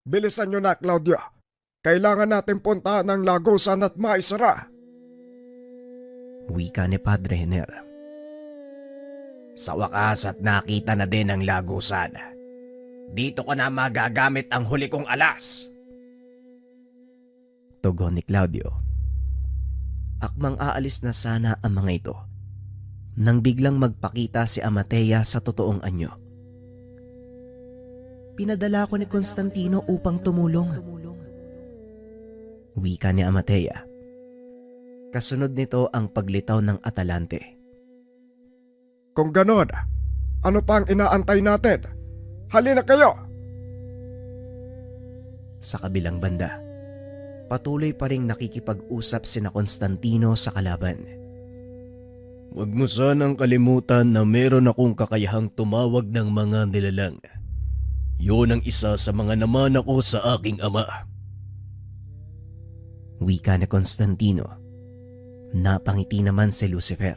Bilisan nyo na, Claudio. Kailangan natin puntahan ang lagusan at maisara. Wika ni Padre Jenner. Sa wakas at nakita na din ang lagusan. Dito ko na magagamit ang huli kong alas. Tugon ni Claudio. Akmang aalis na sana ang mga ito nang biglang magpakita si Amatea sa totoong anyo. Pinadala ko ni Constantino upang tumulong. Wika ni Amatea. Kasunod nito ang paglitaw ng Atalante. Kung ganon, ano pa ang inaantay natin? Halina kayo! Sa kabilang banda, patuloy pa ring nakikipag-usap sina Constantino sa kalaban. Huwag mo sanang kalimutan na meron akong kakayahang tumawag ng mga nilalang. Yun ang isa sa mga naman ako sa aking ama. Wika ni Constantino. Napangiti naman si Lucifer.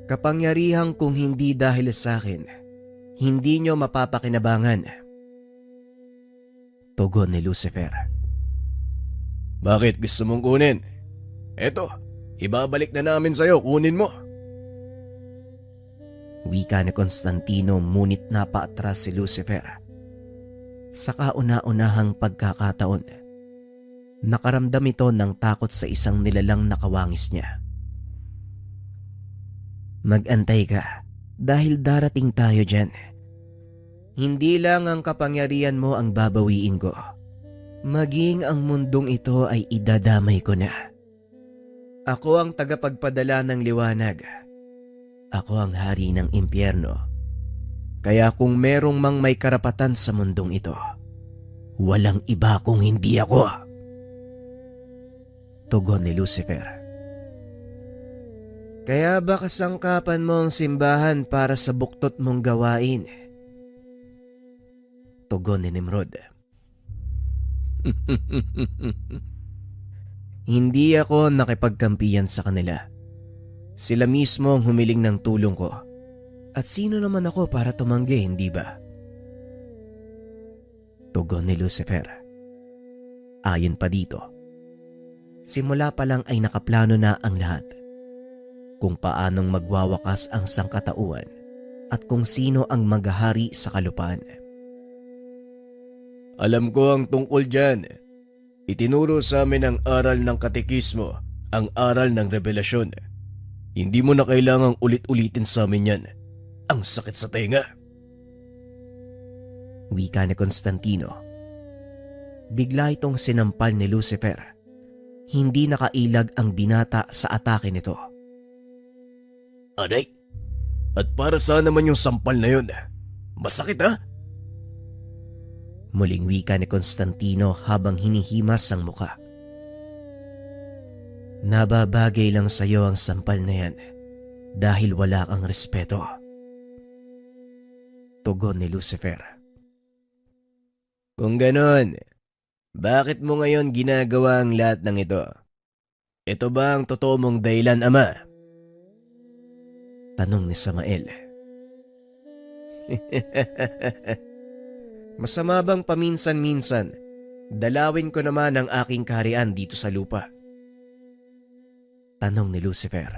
Kapangyarihan kung hindi dahil sa akin, hindi nyo mapapakinabangan. Tugon ni Lucifer. Bakit gusto mong kunin? Eto, ibabalik na namin sa'yo, kunin mo. Wika ni Constantino ngunit napaatras si Lucifer. Sa kauna-unahang pagkakataon, nakaramdam ito ng takot sa isang nilalang nakawangis niya. Mag-antay ka dahil darating tayo dyan. Hindi lang ang kapangyarihan mo ang babawiin ko. Maging ang mundong ito ay idadamay ko na. Ako ang tagapagpadala ng liwanag. Ako ang hari ng impyerno. Kaya kung merong mang may karapatan sa mundong ito, walang iba kung hindi ako. Tugon ni Lucifer. Kaya ba kasangkapan mo ang simbahan para sa buktot mong gawain? Tugon ni Nimrod. Hindi ako nakipagkampiyan sa kanila. Sila mismo ang humiling ng tulong ko. At sino naman ako para tumanggi, hindi ba? Tugon ni Lucifer. Ayon pa dito, simula pa lang ay nakaplano na ang lahat. Kung paanong magwawakas ang sangkatauhan at kung sino ang maghahari sa kalupaan. Alam ko ang tungkol dyan. Itinuro sa amin ang aral ng katekismo, ang aral ng revelasyon. Hindi mo na kailangang ulit-ulitin sa amin yan. Ang sakit sa tenga. Wika ni Constantino. Bigla itong sinampal ni Lucifer. Hindi nakailag ang binata sa atake nito. Aray, at para saan naman yung sampal na yun? Masakit ha? Muling wika ni Constantino habang hinihimas ang muka. Nababagay lang sa iyo ang sampal na yan dahil wala kang respeto. Tugon ni Lucifer. Kung ganon, bakit mo ngayon ginagawa ang lahat ng ito? Ito ba ang totoo mong dahilan, Ama? Tanong ni Samael. Masama bang paminsan-minsan, dalawin ko naman ang aking kaharian dito sa lupa? Tanong ni Lucifer.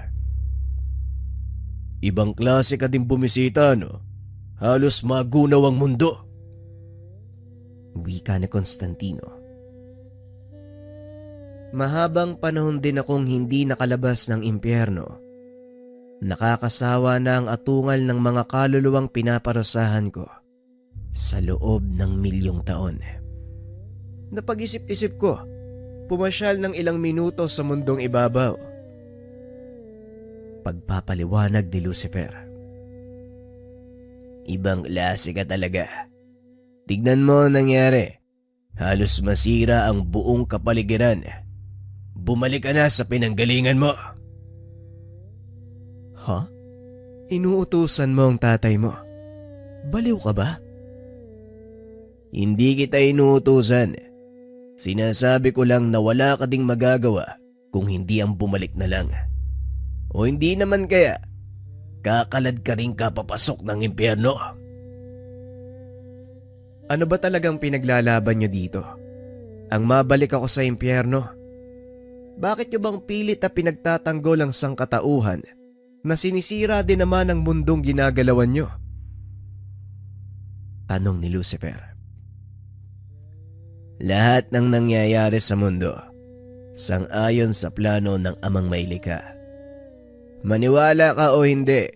Ibang klase ka din bumisita, no? Halos magunaw ang mundo. Wika ni Constantino. Mahabang panahon din akong hindi nakalabas ng impyerno. Nakakasawa na ang atungal ng mga kaluluwang pinaparusahan ko sa loob ng milyong taon. Napag-isip-isip ko, pumasyal ng ilang minuto sa mundong ibabaw. Pagpapaliwanag ni Lucifer. Ibang klase ka talaga. Tignan mo ang nangyari. Halos masira ang buong kapaligiran. Bumalik ka na sa pinanggalingan mo. Ha? Inuutusan mo ang tatay mo? Baliw ka ba? Hindi kita inuutusan. Sinasabi ko lang na wala ka ding magagawa kung hindi ang bumalik na lang. O hindi naman kaya, kakalad ka rin kapapasok ng impyerno. Ano ba talagang pinaglalaban nyo dito? Ang mabalik ako sa impyerno? Bakit nyo bang pilit na pinagtatanggol ang sangkatauhan na sinisira din naman ang mundong ginagalawan nyo? Tanong ni Lucifer. Lahat ng nangyayari sa mundo, sang-ayon sa plano ng Amang Maylikha. Maniwala ka o hindi,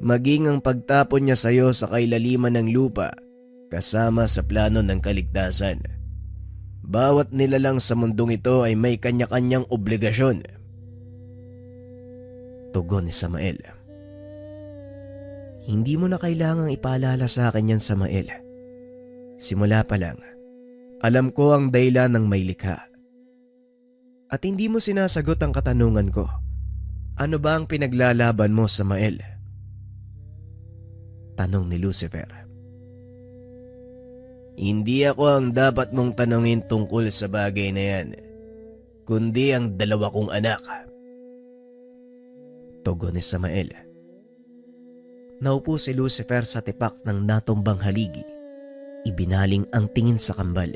maging ang pagtapon niya sa iyo sa kailaliman ng lupa, kasama sa plano ng kaligtasan. Bawat nilalang sa mundong ito ay may kanya-kanyang obligasyon. Tugon ni Samael. Hindi mo na kailangang ipaalala sa akin yan, Samael. Simula pa lang, alam ko ang dahilan ng may likha. At hindi mo sinasagot ang katanungan ko. Ano ba ang pinaglalaban mo, Samael? Tanong ni Lucifer. Hindi ako ang dapat mong tanungin tungkol sa bagay na yan, kundi ang dalawa kong anak. Tugon ni Samael. Naupo si Lucifer sa tipak ng natumbang haligi. Ibinaling ang tingin sa kambal.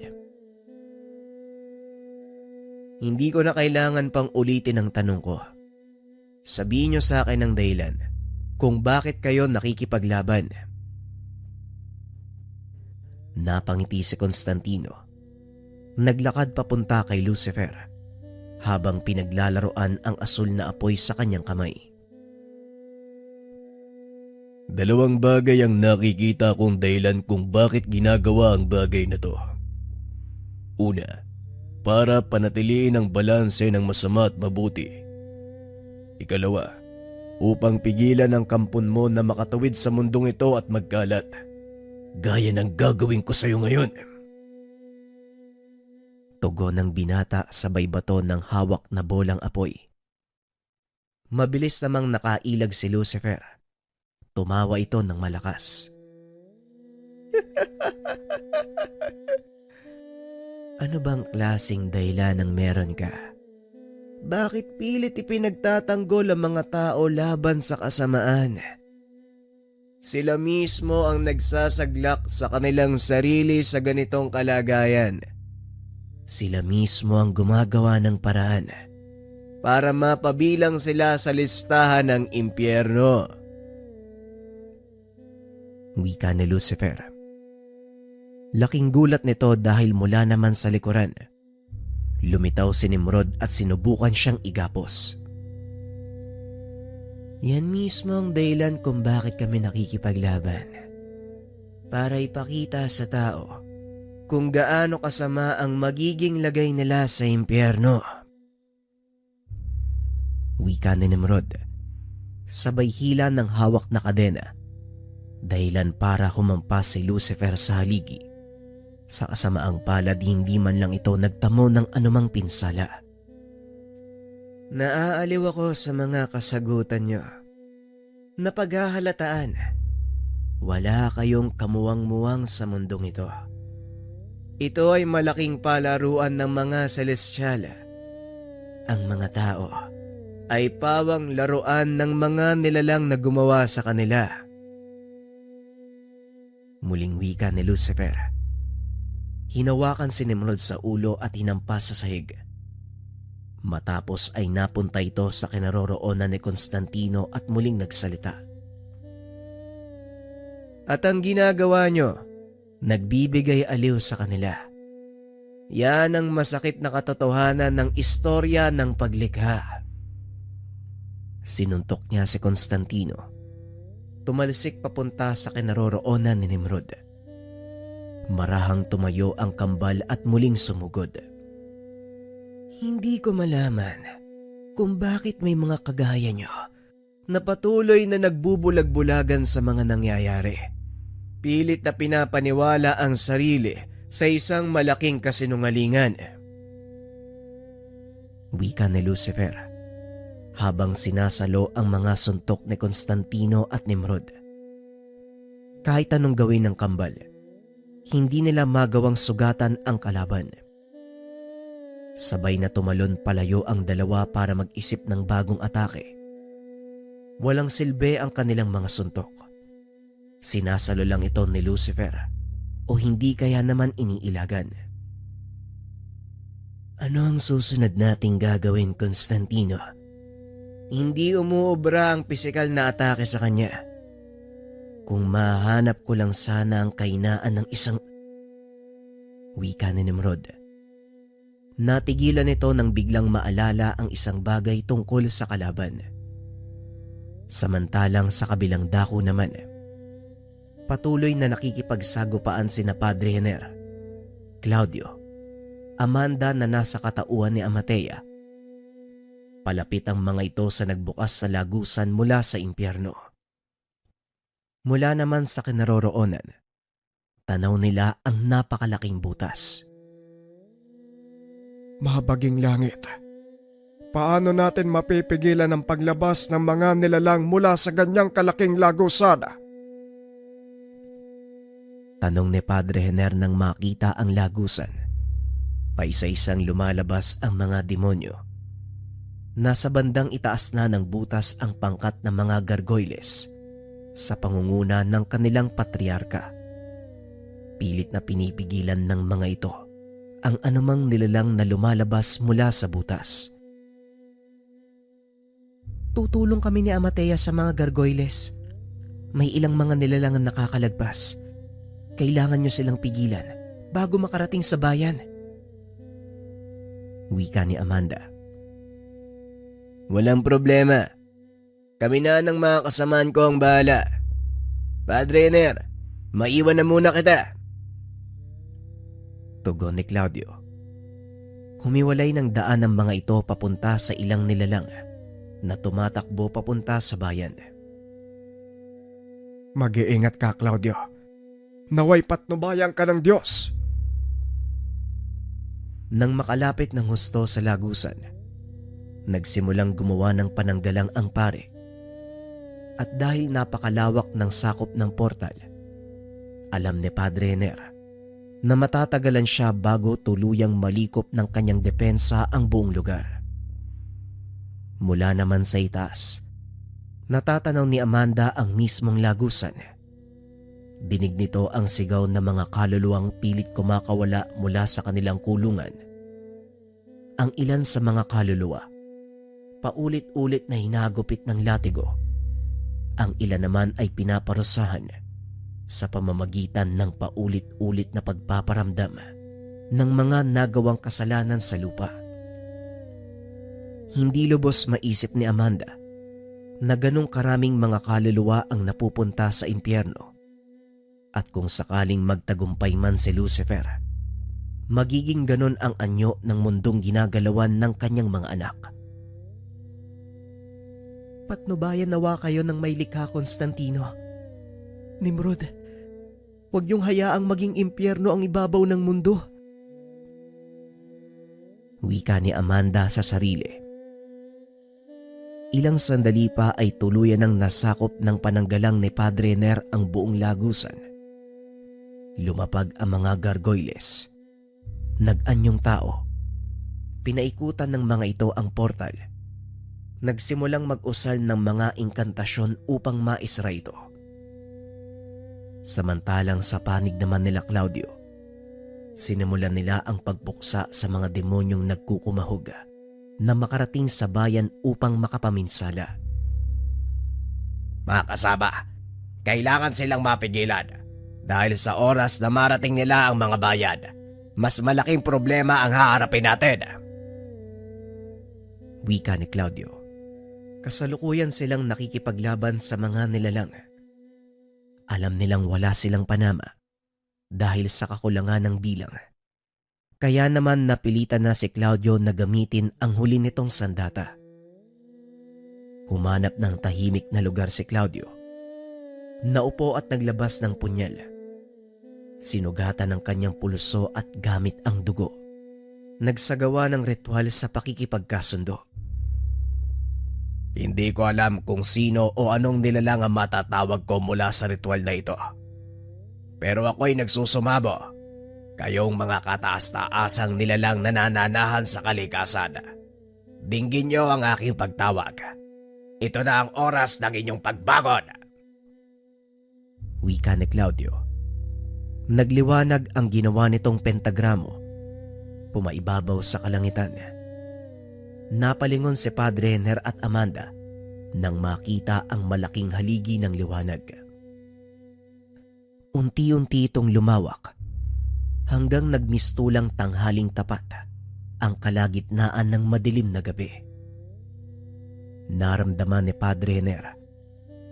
Hindi ko na kailangan pang ulitin ang tanong ko. Sabihin niyo sa akin ang dahilan kung bakit kayo nakikipaglaban. Napangiti si Constantino. Naglakad papunta kay Lucifer habang pinaglalaroan ang asul na apoy sa kanyang kamay. Dalawang bagay ang nakikita kong dahilan kung bakit ginagawa ang bagay na to. Una, para panatiliin ang balanse ng masama at mabuti. Ikalawa, upang pigilan ang kampon mo na makatawid sa mundong ito at magkalat. Gaya ng gagawin ko sa iyo ngayon. Tugon ng binata sabay bato ng hawak na bolang apoy. Mabilis namang nakailag si Lucifer. Tumawa ito ng malakas. Ano bang klaseng dahilan ng meron ka? Bakit pilit ipinagtatanggol ang mga tao laban sa kasamaan? Sila mismo ang nagsasaglak sa kanilang sarili sa ganitong kalagayan. Sila mismo ang gumagawa ng paraan para mapabilang sila sa listahan ng impyerno. Wika ni Lucifer. Laking gulat nito dahil mula naman sa likuran. Lumitaw si Nimrod at sinubukan siyang igapos. Yan mismo ang dahilan kung bakit kami nakikipaglaban. Para ipakita sa tao kung gaano kasama ang magiging lagay nila sa impyerno. Wika ni Nimrod. Sabay hila ng hawak na kadena. Dahilan para humampas si Lucifer sa haligi. Sa kasamaang palad hindi man lang ito nagtamo ng anumang pinsala. Naaaliw ako sa mga kasagutan nyo. Napaghahalataan, wala kayong kamuwang-muwang sa mundong ito. Ito ay malaking palaruan ng mga celestial. Ang mga tao ay pawang laruan ng mga nilalang na gumawa sa kanila. Muling wika ni Lucifer. Hinawakan si Nimrod sa ulo at hinampas sa sahig. Matapos ay napunta ito sa kinaroroonan ni Constantino at muling nagsalita. At ang ginagawa nyo, nagbibigay aliw sa kanila. Yan ang masakit na katotohanan ng istorya ng paglikha. Sinuntok niya si Constantino. Tumalsik papunta sa kinaroroonan ni Nimrod. Marahang tumayo ang kambal at muling sumugod. Hindi ko malaman kung bakit may mga kagaya nyo na patuloy na nagbubulag-bulagan sa mga nangyayari. Pilit na pinapaniwala ang sarili sa isang malaking kasinungalingan. Wika ni Lucifer habang sinasalo ang mga suntok ni Constantino at Nimrod. Kahit anong gawin ng kambal, hindi nila magawang sugatan ang kalaban. Sabay na tumalon palayo ang dalawa para mag-isip ng bagong atake. Walang silbi ang kanilang mga suntok. Sinasalo lang ito ni Lucifer O hindi kaya naman iniilagan? Ano ang susunod nating gagawin, Constantino? Hindi umuobra ang pisikal na atake sa kanya. Kung mahanap ko lang sana ang kainaan ng isang... Wika ni Nimrod. Natigilan ito nang biglang maalala ang isang bagay tungkol sa kalaban. Samantalang sa kabilang dako naman, patuloy na nakikipagsagupaan sina Padre Jenner, Claudio, Amanda na nasa katauhan ni Amatea. Palapit ang mga ito sa nagbukas sa lagusan mula sa impyerno. Mula naman sa kinaroroonan, tanaw nila ang napakalaking butas. Mahabaging langit, paano natin mapipigilan ang paglabas ng mga nilalang mula sa ganyang kalaking lagusan? Tanong ni Padre Jenner nang makita ang lagusan. Paisa-isang lumalabas ang mga demonyo. Nasa bandang itaas na ng butas ang pangkat ng mga gargoyles sa pangunguna ng kanilang patriarka. Pilit na pinipigilan ng mga ito ang anumang nilalang na lumalabas mula sa butas. Tutulong kami ni Amatea sa mga gargoyles. May ilang mga nilalang ang nakakalagpas. Kailangan nyo silang pigilan bago makarating sa bayan. Wika ni Amanda. Walang problema. Kami na ng mga kasamaan ko ang bahala. Padre Jenner, maiwan na muna kita. Tugon ni Claudio. Humiwalay ng daan ang mga ito papunta sa ilang nilalang na tumatakbo papunta sa bayan. Mag-iingat ka, Claudio. Naway patnubayan ka ng Diyos. Nang makalapit ng husto sa lagusan, nagsimulang gumawa ng pananggalang ang pare. At dahil napakalawak ng sakop ng portal, alam ni Padre Jenner na matatagalan siya bago tuluyang malikop ng kanyang depensa ang buong lugar. Mula naman sa itaas, natatanaw ni Amanda ang mismong lagusan. Dinig nito ang sigaw ng mga kaluluwang pilit kumakawala mula sa kanilang kulungan. Ang ilan sa mga kaluluwa, paulit-ulit na hinagupit ng latigo. Ang ilan naman ay pinaparusahan sa pamamagitan ng paulit-ulit na pagpaparamdam ng mga nagawang kasalanan sa lupa. Hindi lubos maisip ni Amanda na ganong karaming mga kaluluwa ang napupunta sa impyerno. At kung sakaling magtagumpay man si Lucifer, magiging ganon ang anyo ng mundong ginagalawan ng kanyang mga anak. Patnubayan nawa kayo ng may likha, Constantino. Nimrod, huwag niyong hayaang maging impyerno ang ibabaw ng mundo. Wika ni Amanda sa sarili. Ilang sandali pa ay tuluyan ng nasakop ng pananggalang ni Padre Jenner ang buong lagusan. Lumapag ang mga gargoyles. Nag-anyong tao. Pinaikutan ng mga ito ang portal. Nagsimulang mag-usal ng mga inkantasyon upang maisra ito. Samantalang sa panig naman nila Claudio, sinimulan nila ang pagbuksa sa mga demonyong nagkukumahog na makarating sa bayan upang makapaminsala. Mga kasaba, kailangan silang mapigilan. Dahil sa oras na marating nila ang mga bayan, mas malaking problema ang haharapin natin. Wika ni Claudio. Kasalukuyan silang nakikipaglaban sa mga nilalang. Alam nilang wala silang panama dahil sa kakulangan ng bilang. Kaya naman napilitan na si Claudio na gamitin ang huli nitong sandata. Humanap ng tahimik na lugar si Claudio. Naupo at naglabas ng punyal. Sinugatan ng kanyang pulso at gamit ang dugo. Nagsagawa ng ritual sa pakikipagkasundo. Hindi ko alam kung sino o anong nilalang ang matatawag ko mula sa ritual na ito. Pero ako'y nagsusumabo. Kayong mga kataas-taasang nilalang nanananahan sa kalikasan. Dinggin niyo ang aking pagtawag. Ito na ang oras ng inyong pagbangon. Wika ni Claudio. Nagliwanag ang ginawa nitong pentagramo. Pumaibabaw sa kalangitan. Napalingon si Padre Henner at Amanda nang makita ang malaking haligi ng liwanag. Unti-unti itong lumawak hanggang nagmistulang tanghaling tapat ang kalagitnaan ng madilim na gabi. Naramdaman ni Padre Henner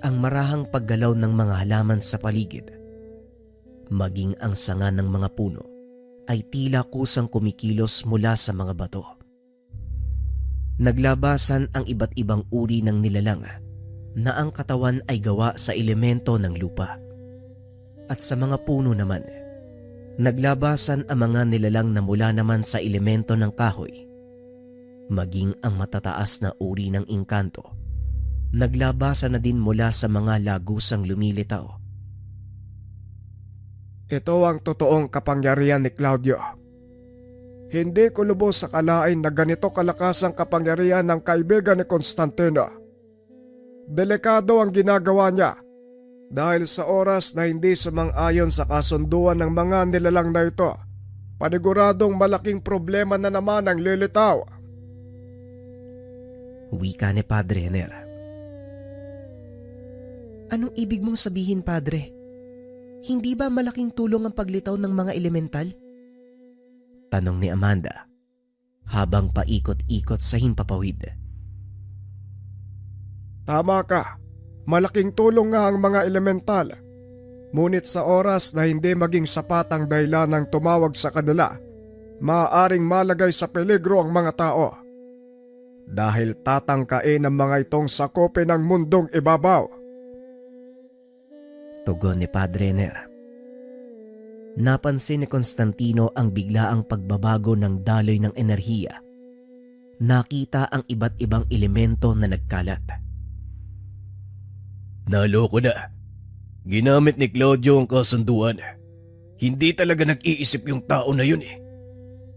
ang marahang paggalaw ng mga halaman sa paligid. Maging ang sanga ng mga puno ay tila kusang kumikilos mula sa mga bato. Naglabasan ang iba't ibang uri ng nilalang na ang katawan ay gawa sa elemento ng lupa. At sa mga puno naman, naglabasan ang mga nilalang na mula naman sa elemento ng kahoy. Maging ang matataas na uri ng engkanto, naglabasan na din mula sa mga lagusang lumilitaw. Ito ang totoong kapangyarihan ni Claudio. Hindi ko lubos sa kalain na ganito kalakas ang kapangyarihan ng kaibigan ni Constantino. Delikado ang ginagawa niya dahil sa oras na hindi sumang-ayon sa kasunduan ng mga nilalang na ito, paniguradong malaking problema na naman ang lilitaw. Wika ni Padre Henner. Anong ibig mong sabihin, Padre? Hindi ba malaking tulong ang paglitaw ng mga elemental? Tanong ni Amanda habang paikot-ikot sa himpapawid. Tama ka, malaking tulong nga ang mga elemental. Ngunit sa oras na hindi maging sapat ang dahilan ng tumawag sa kanila, maaaring malagay sa peligro ang mga tao. Dahil tatangkain ng mga itong sakopin ng mundong ibabaw. Tugon ni Padre Henner. Napansin ni Constantino ang biglaang pagbabago ng daloy ng enerhiya. Nakita ang iba't ibang elemento na nagkalat. Naloko na. Ginamit ni Claudio ang kasunduan. Hindi talaga nag-iisip yung tao na yun eh.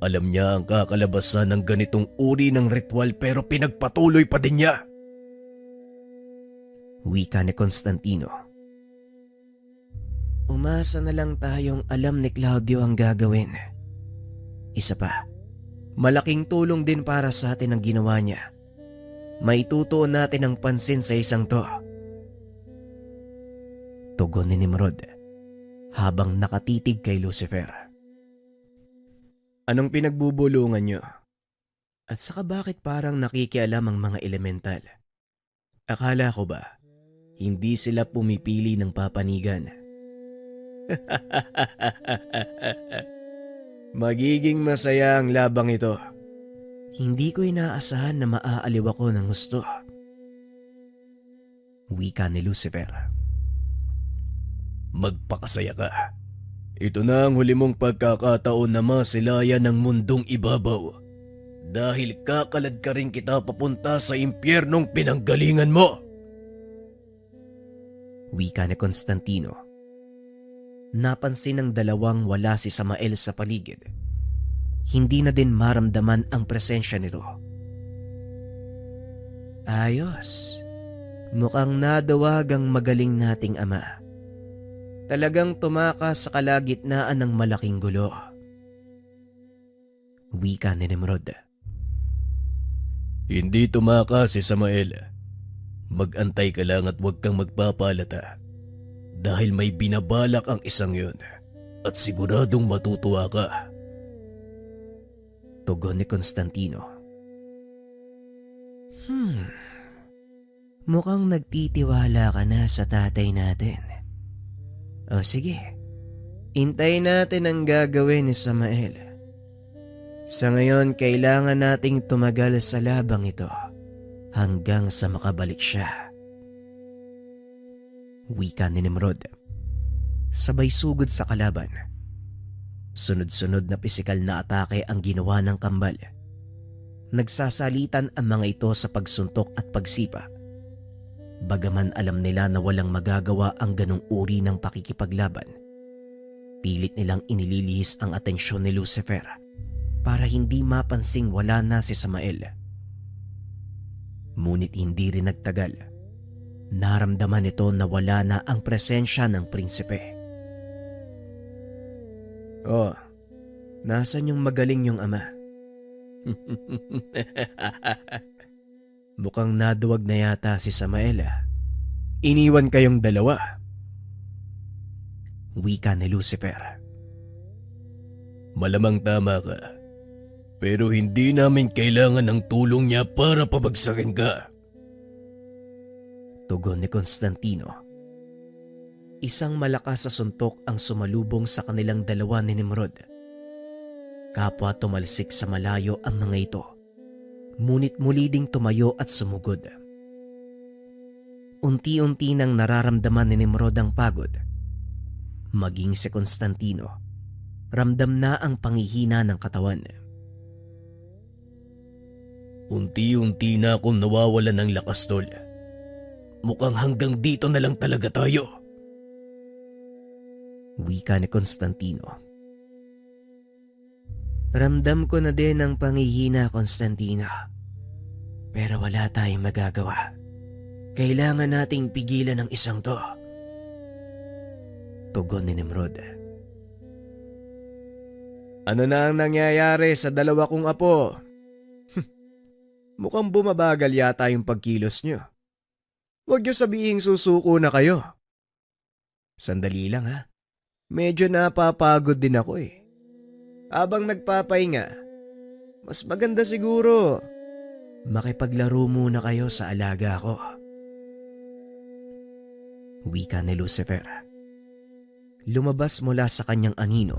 Alam niya ang kakalabasan ng ganitong uri ng ritual pero pinagpatuloy pa din niya. Wika ni Constantino. Umasa na lang tayong alam ni Claudio ang gagawin. Isa pa, malaking tulong din para sa atin ang ginawa niya. Maitutuon natin ang pansin sa isang to. Tugon ni Nimrod habang nakatitig kay Lucifer. Anong pinagbubulungan niyo? At saka bakit parang nakikialam ang mga elemental? Akala ko ba, hindi sila pumipili ng papanigan? Magiging masaya ang labang ito. Hindi ko inaasahan na maaaliw ako ng gusto. Wika ni Lucifer. Magpakasaya ka. Ito na ang huli mong pagkakataon na masilayan ng mundong ibabaw. Dahil kakalad ka rin kita papunta sa impyernong pinanggalingan mo. Wika ni Constantino. Napansin ng dalawang wala si Samael sa paligid. Hindi na din maramdaman ang presensya nito. Ayos. Mukhang nadawag ang magaling nating ama. Talagang tumakas sa kalagitnaan ng malaking gulo. Wika ni Nimrod. Hindi tumakas si Samael. Mag-antay ka lang at huwag kang magpapalata. Dahil may binabalak ang isang yun at siguradong matutuwa ka. Tugon ni Constantino. Mukhang nagtitiwala ka na sa tatay natin. O sige, hintayin natin ang gagawin ni Samael. Sa ngayon, kailangan nating tumagal sa labang ito hanggang sa makabalik siya. Wika ni Nimrod. Sabay sugod sa kalaban. Sunod-sunod na pisikal na atake ang ginawa ng kambal. Nagsasalitan ang mga ito sa pagsuntok at pagsipa. Bagaman alam nila na walang magagawa ang ganong uri ng pakikipaglaban, pilit nilang inililihis ang atensyon ni Lucifer para hindi mapansing wala na si Samael. Ngunit hindi rin nagtagal. Naramdaman nito na wala na ang presensya ng prinsipe. Oh, nasan yung magaling yung ama? Mukhang naduwag na yata si Samael. Iniwan kayong dalawa. Wika ni Lucifer. Malamang tama ka. Pero hindi namin kailangan ng tulong niya para pabagsakin ka. Tugon ni Constantino. Isang malakas sa suntok ang sumalubong sa kanilang dalawa ni Nimrod. Kapwa tumalsik sa malayo ang mga ito. Ngunit muli ding tumayo at sumugod. Unti-unti nang nararamdaman ni Nimrod ang pagod. Maging si Constantino, ramdam na ang panghihina ng katawan. Unti-unti na akong nawawala ng lakas, tol. Mukhang hanggang dito na lang talaga tayo. Wika ni Constantino. Ramdam ko na din ang panghihina, Constantino. Pero wala tayong magagawa. Kailangan nating pigilan ang isang to. Tugon ni Nimrod. Ano na ang nangyayari sa dalawa kong apo? Mukhang bumabagal yata yung pagkilos nyo. Huwag nyo sabihing susuko na kayo. Sandali lang ha. Medyo napapagod din ako eh. Habang nagpapahinga, mas maganda siguro Makipaglaro muna kayo sa alaga ko. Wika ni Lucifer. Lumabas mula sa kanyang anino,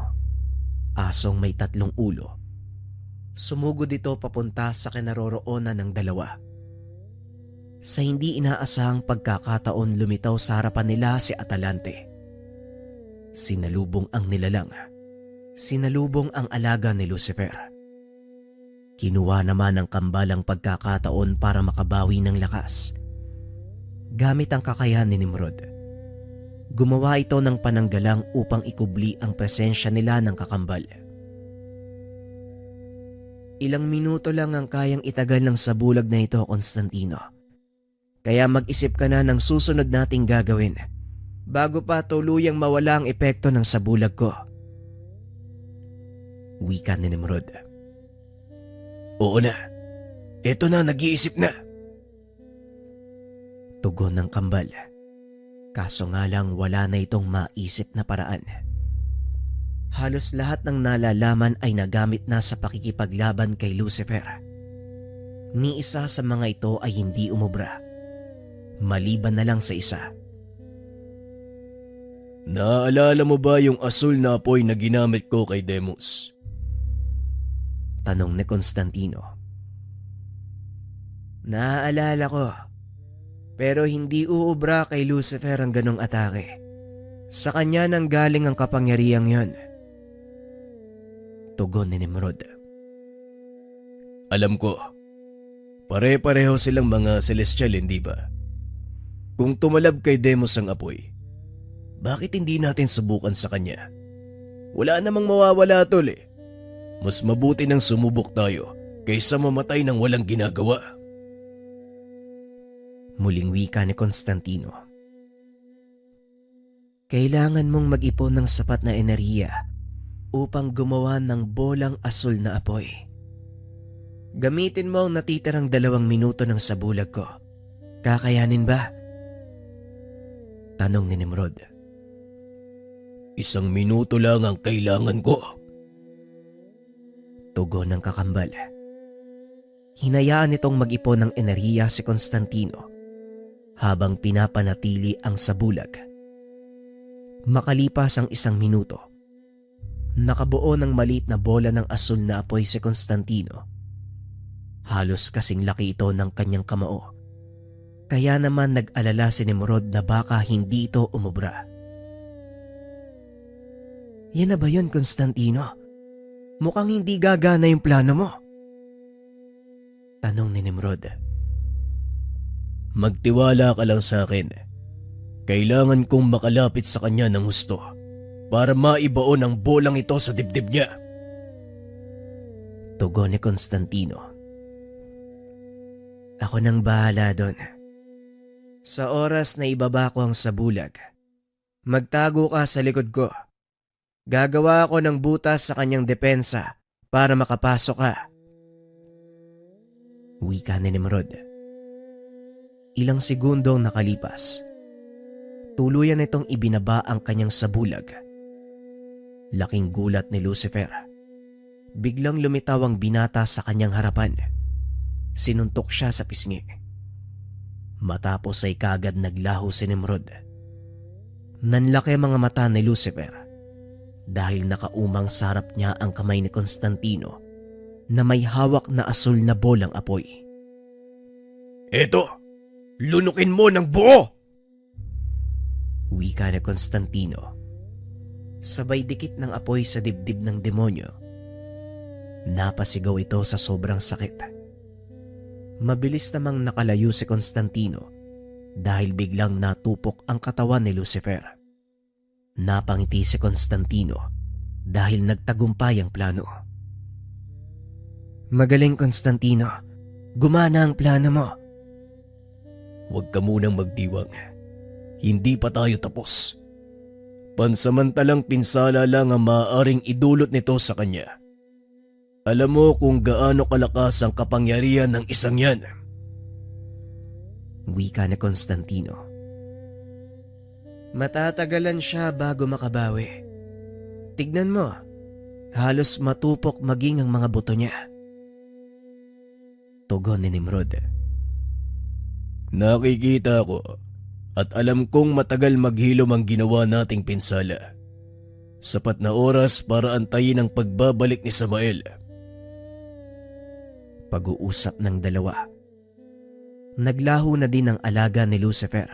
asong may 3 ulo. Sumugod ito papunta sa kinaroroonan ng dalawa. Sa hindi inaasahang pagkakataon lumitaw sa harapan nila si Atalante. Sinalubong ang nilalang. Sinalubong ang alaga ni Lucifer. Kinuha naman ang kambalang pagkakataon para makabawi ng lakas. Gamit ang kakayahan ni Nimrod, gumawa ito ng pananggalang upang ikubli ang presensya nila ng kakambal. Ilang minuto lang ang kayang itagal ng sabulag na ito, Constantino. Kaya mag-isip ka na ng susunod nating gagawin bago pa tuluyang mawala ang epekto ng sabulag ko. Wika ni Nimrod. Oo na. Eto na, nag-iisip na. Tugon ng kambal. Kaso nga lang wala na itong maisip na paraan. Halos lahat ng nalalaman ay nagamit na sa pakikipaglaban kay Lucifer. Ni isa sa mga ito ay hindi umubra. Maliban na lang sa isa. Naaalala mo ba yung asul na apoy na ginamit ko kay Demus? Tanong ni Constantino. Naaalala ko. Pero hindi uubra kay Lucifer ang ganong atake. Sa kanya nang galing ang kapangyarihang yon. Tugon ni Nimrod. Alam ko. Pare-pareho silang mga celestial, hindi ba? Kung tumalab kay Demus ang apoy, bakit hindi natin subukan sa kanya? Wala namang mawawala, tol eh. Mas mabuti nang sumubok tayo kaysa mamatay ng walang ginagawa. Muling wika ni Constantino. Kailangan mong mag-ipon ng sapat na enerhiya upang gumawa ng bolang asul na apoy. Gamitin mo ang natitirang 2 minuto ng sabulag ko. Kakayanin ba? Tanong ni Nimrod. 1 minuto lang ang kailangan ko. Tugon ng kakambal. Hinayaan nitong mag-ipon ng enerhiya si Constantino habang pinapanatili ang sabulag. Makalipas ang 1 minuto, nakabuo ng maliit na bola ng asul na apoy si Constantino. Halos kasing laki ito ng kanyang kamao. Kaya naman nag-alala si Nimrod na baka hindi ito umubra. Yan na ba yun, Constantino? Mukhang hindi gagana yung plano mo. Tanong ni Nimrod. Magtiwala ka lang sa akin. Kailangan kong makalapit sa kanya ng husto para maibaon ang bolang ito sa dibdib niya. Tugon ni Constantino. Ako nang bahala doon. Sa oras na ibaba ko ang sabulag, magtago ka sa likod ko. Gagawa ako ng butas sa kanyang depensa para makapasok ka. Wika ni Nimrod. Ilang segundong nakalipas. Tuluyan nitong ibinaba ang kanyang sabulag. Laking gulat ni Lucifer. Biglang lumitaw ang binata sa kanyang harapan. Sinuntok siya sa pisngi. Matapos ay kagad naglaho si Nimrod. Nanlaki ang mga mata ni Lucifer dahil nakaumang sa harap niya ang kamay ni Constantino na may hawak na asul na bolang apoy. Eto! Lunukin mo ng buo! Wika ni Constantino. Sabay dikit ng apoy sa dibdib ng demonyo. Napasigaw ito sa sobrang sakit. Mabilis namang nakalayo si Constantino dahil biglang natupok ang katawan ni Lucifer. Napangiti si Constantino dahil nagtagumpay ang plano. Magaling, Constantino. Gumana ang plano mo. Huwag ka munang magdiwang. Hindi pa tayo tapos. Pansamantalang pinsala lang ang maaaring idulot nito sa kanya. Alam mo kung gaano kalakas ang kapangyarihan ng isang yan. Wika ni Constantino. Matatagalan siya bago makabawi. Tignan mo, halos matupok maging ang mga buto niya. Tugon ni Nimrod. Nakikita ko at alam kong matagal maghilom ang ginawa nating pinsala. Sapat na oras para antayin ang pagbabalik ni Samael. Pag-uusap ng dalawa. Naglaho na din ang alaga ni Lucifer.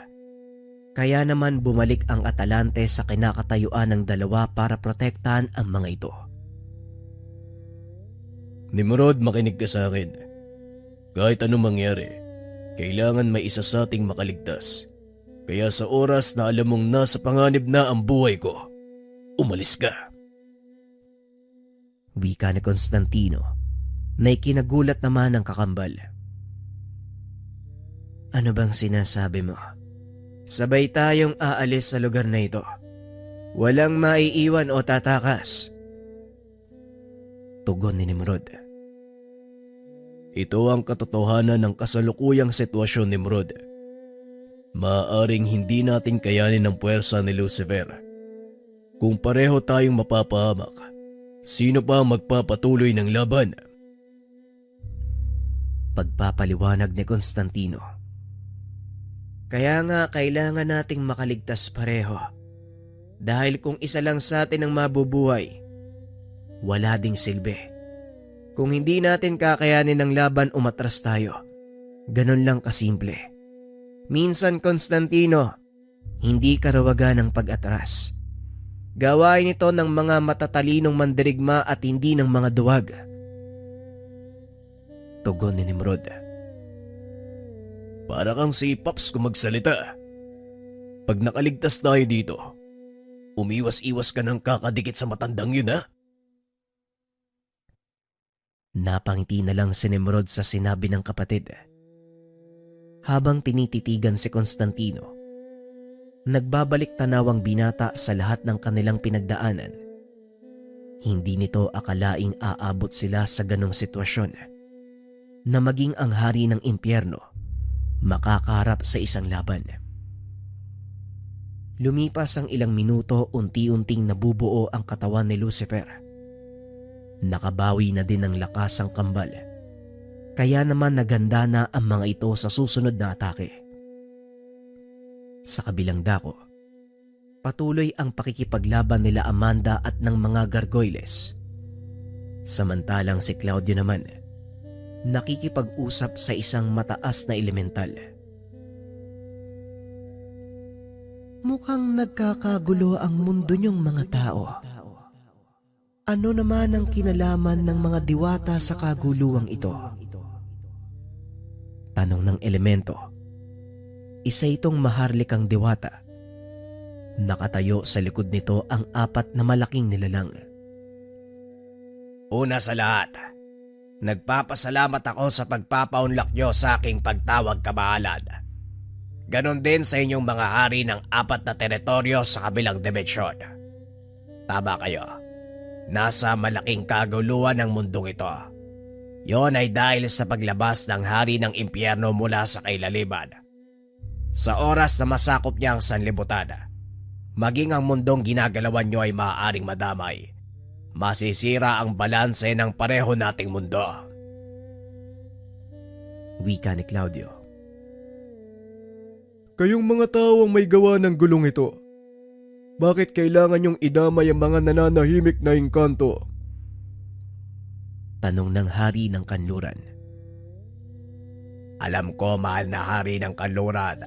Kaya naman bumalik ang Atalante sa kinakatayuan ng dalawa para protektahan ang mga ito. Nimrod, makinig ka sa akin. Kahit anong mangyari, kailangan may isa sa ating makaligtas. Kaya sa oras na alam mong nasa panganib na ang buhay ko, umalis ka. Wika ni Constantino na ikinagulat naman ng kakambal. Ano bang sinasabi mo? Sabay tayong aalis sa lugar na ito. Walang maiiwan o tatakas. Tugon ni Nimrod. Ito ang katotohanan ng kasalukuyang sitwasyon, Nimrod. Maaaring hindi natin kayanin ang puwersa ni Lucifer. Kung pareho tayong mapapahamak, sino pa ang magpapatuloy ng laban? Pagpapaliwanag ni Constantino. Kaya nga kailangan nating makaligtas pareho. Dahil kung isa lang sa atin ang mabubuhay, wala ding silbi. Kung hindi natin kakayanin ng laban, umatras tayo. Ganon lang kasimple. Minsan, Constantino, hindi karawagan ang pag-atras. Gawain ito ng mga matatalinong mandirigma at hindi ng mga duwag. Tugon ni Nimrod. Para kang si Pops kung magsalita. Pag nakaligtas tayo dito, umiwas-iwas ka ng kakadikit sa matandang yun, ha? Napangiti na lang si Nimrod sa sinabi ng kapatid. Habang tinititigan si Constantino, nagbabalik tanawang binata sa lahat ng kanilang pinagdaanan. Hindi nito akalaing aabot sila sa ganong sitwasyon na maging ang hari ng impyerno makakaharap sa isang laban. Lumipas ang ilang minuto, unti-unting nabubuo ang katawan ni Lucifer. Nakabawi na din ng lakas ang kambal. Kaya naman naganda na ang mga ito sa susunod na atake. Sa kabilang dako, patuloy ang pakikipaglaban nila Amanda at ng mga gargoyles. Samantalang si Claudio naman, nakikipag-usap sa isang mataas na elemental. Mukhang nagkakagulo ang mundo niyong mga tao. Ano naman ang kinalaman ng mga diwata sa kaguluwang ito? Tanong ng elemento. Isa itong maharlikang diwata. Nakatayo sa likod nito ang 4 na malaking nilalang. Una sa lahat, nagpapasalamat ako sa pagpapaunlak nyo sa aking pagtawag kabahalan. Ganon din sa inyong mga hari ng 4 na teritoryo sa kabilang dimensyon. Tama kayo. Nasa malaking kaguluhan ng mundong ito. Yon ay dahil sa paglabas ng hari ng impyerno mula sa kailaliman. Sa oras na masakop niya ang sanlibutan, maging ang mundong ginagalawan niyo ay maaaring madamay. Masisira ang balanse ng pareho nating mundo. Wika ni Claudio. Kayong mga tao ang may gawa ng gulong ito. Bakit kailangan yung idamay ang mga nananahimik na engkanto? Tanong ng hari ng kanluran. Alam ko, mahal na hari ng kanluran.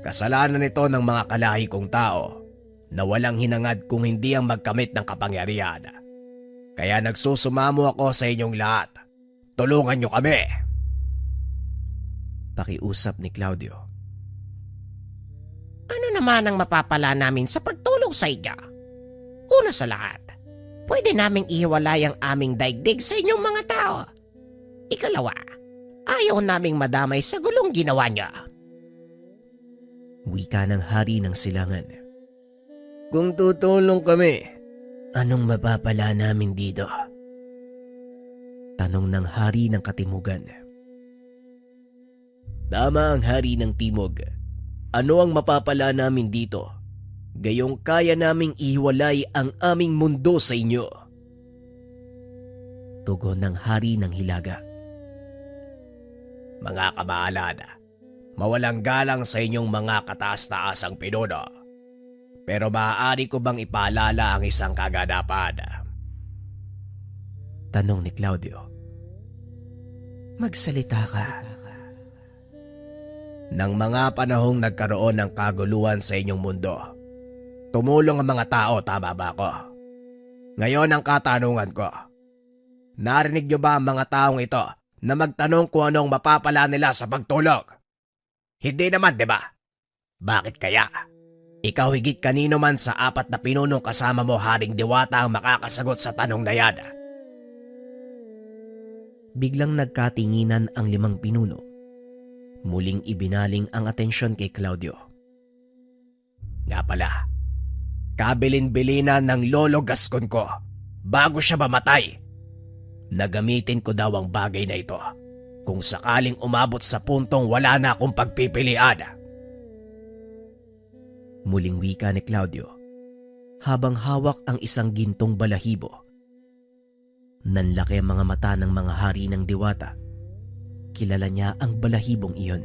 Kasalanan nito ng mga kalahi kong tao na walang hinangad kung hindi ang magkamit ng kapangyarihan. Kaya nagsusumamo ako sa inyong lahat. Tulungan niyo kami. Pakiusap ni Claudio. Ano naman ang mapapala namin sa pagtulong sa inyo? Una sa lahat, pwede naming ihiwalay ang aming daigdig sa inyong mga tao. Ikalawa, ayaw naming madamay sa gulong ginawa niyo. Wika ng hari ng silangan. Kung tutulong kami, Anong mapapala namin dito? Tanong ng hari ng katimugan. tama ang hari ng timog. Ano ang mapapala namin dito? Gayong kaya naming ihiwalay ang aming mundo sa inyo. Tugon ng hari ng hilaga. Mga kamaalad, mawalang galang sa inyong mga kataas-taasang pinuno. Pero maaari ko bang ipaalala ang isang kaganapan? Tanong ni Claudio. Magsalita ka. Nang mga panahong nagkaroon ng kaguluhan sa inyong mundo, tumulong ang mga tao, tama ba ako? Ngayon ang katanungan ko, narinig niyo ba ang mga taong ito na magtanong kung anong mapapala nila sa pagtulong? Hindi naman, di ba? Bakit kaya? Ikaw higit kanino man sa apat na pinunong kasama mo, Haring Diwata, ang makakasagot sa tanong na yan. Biglang nagkatinginan ang 5 pinuno. Muling ibinaling ang atensyon kay Claudio. Nga pala, kabilin-bilinan ng lolo Gascon ko bago siya mamatay. Nagamitin ko daw ang bagay na ito kung sakaling umabot sa puntong wala na akong pagpipilian. Muling wika ni Claudio habang hawak ang isang gintong balahibo. Nanlaki ang mga mata ng mga hari ng diwata. Kilala niya ang balahibong iyon.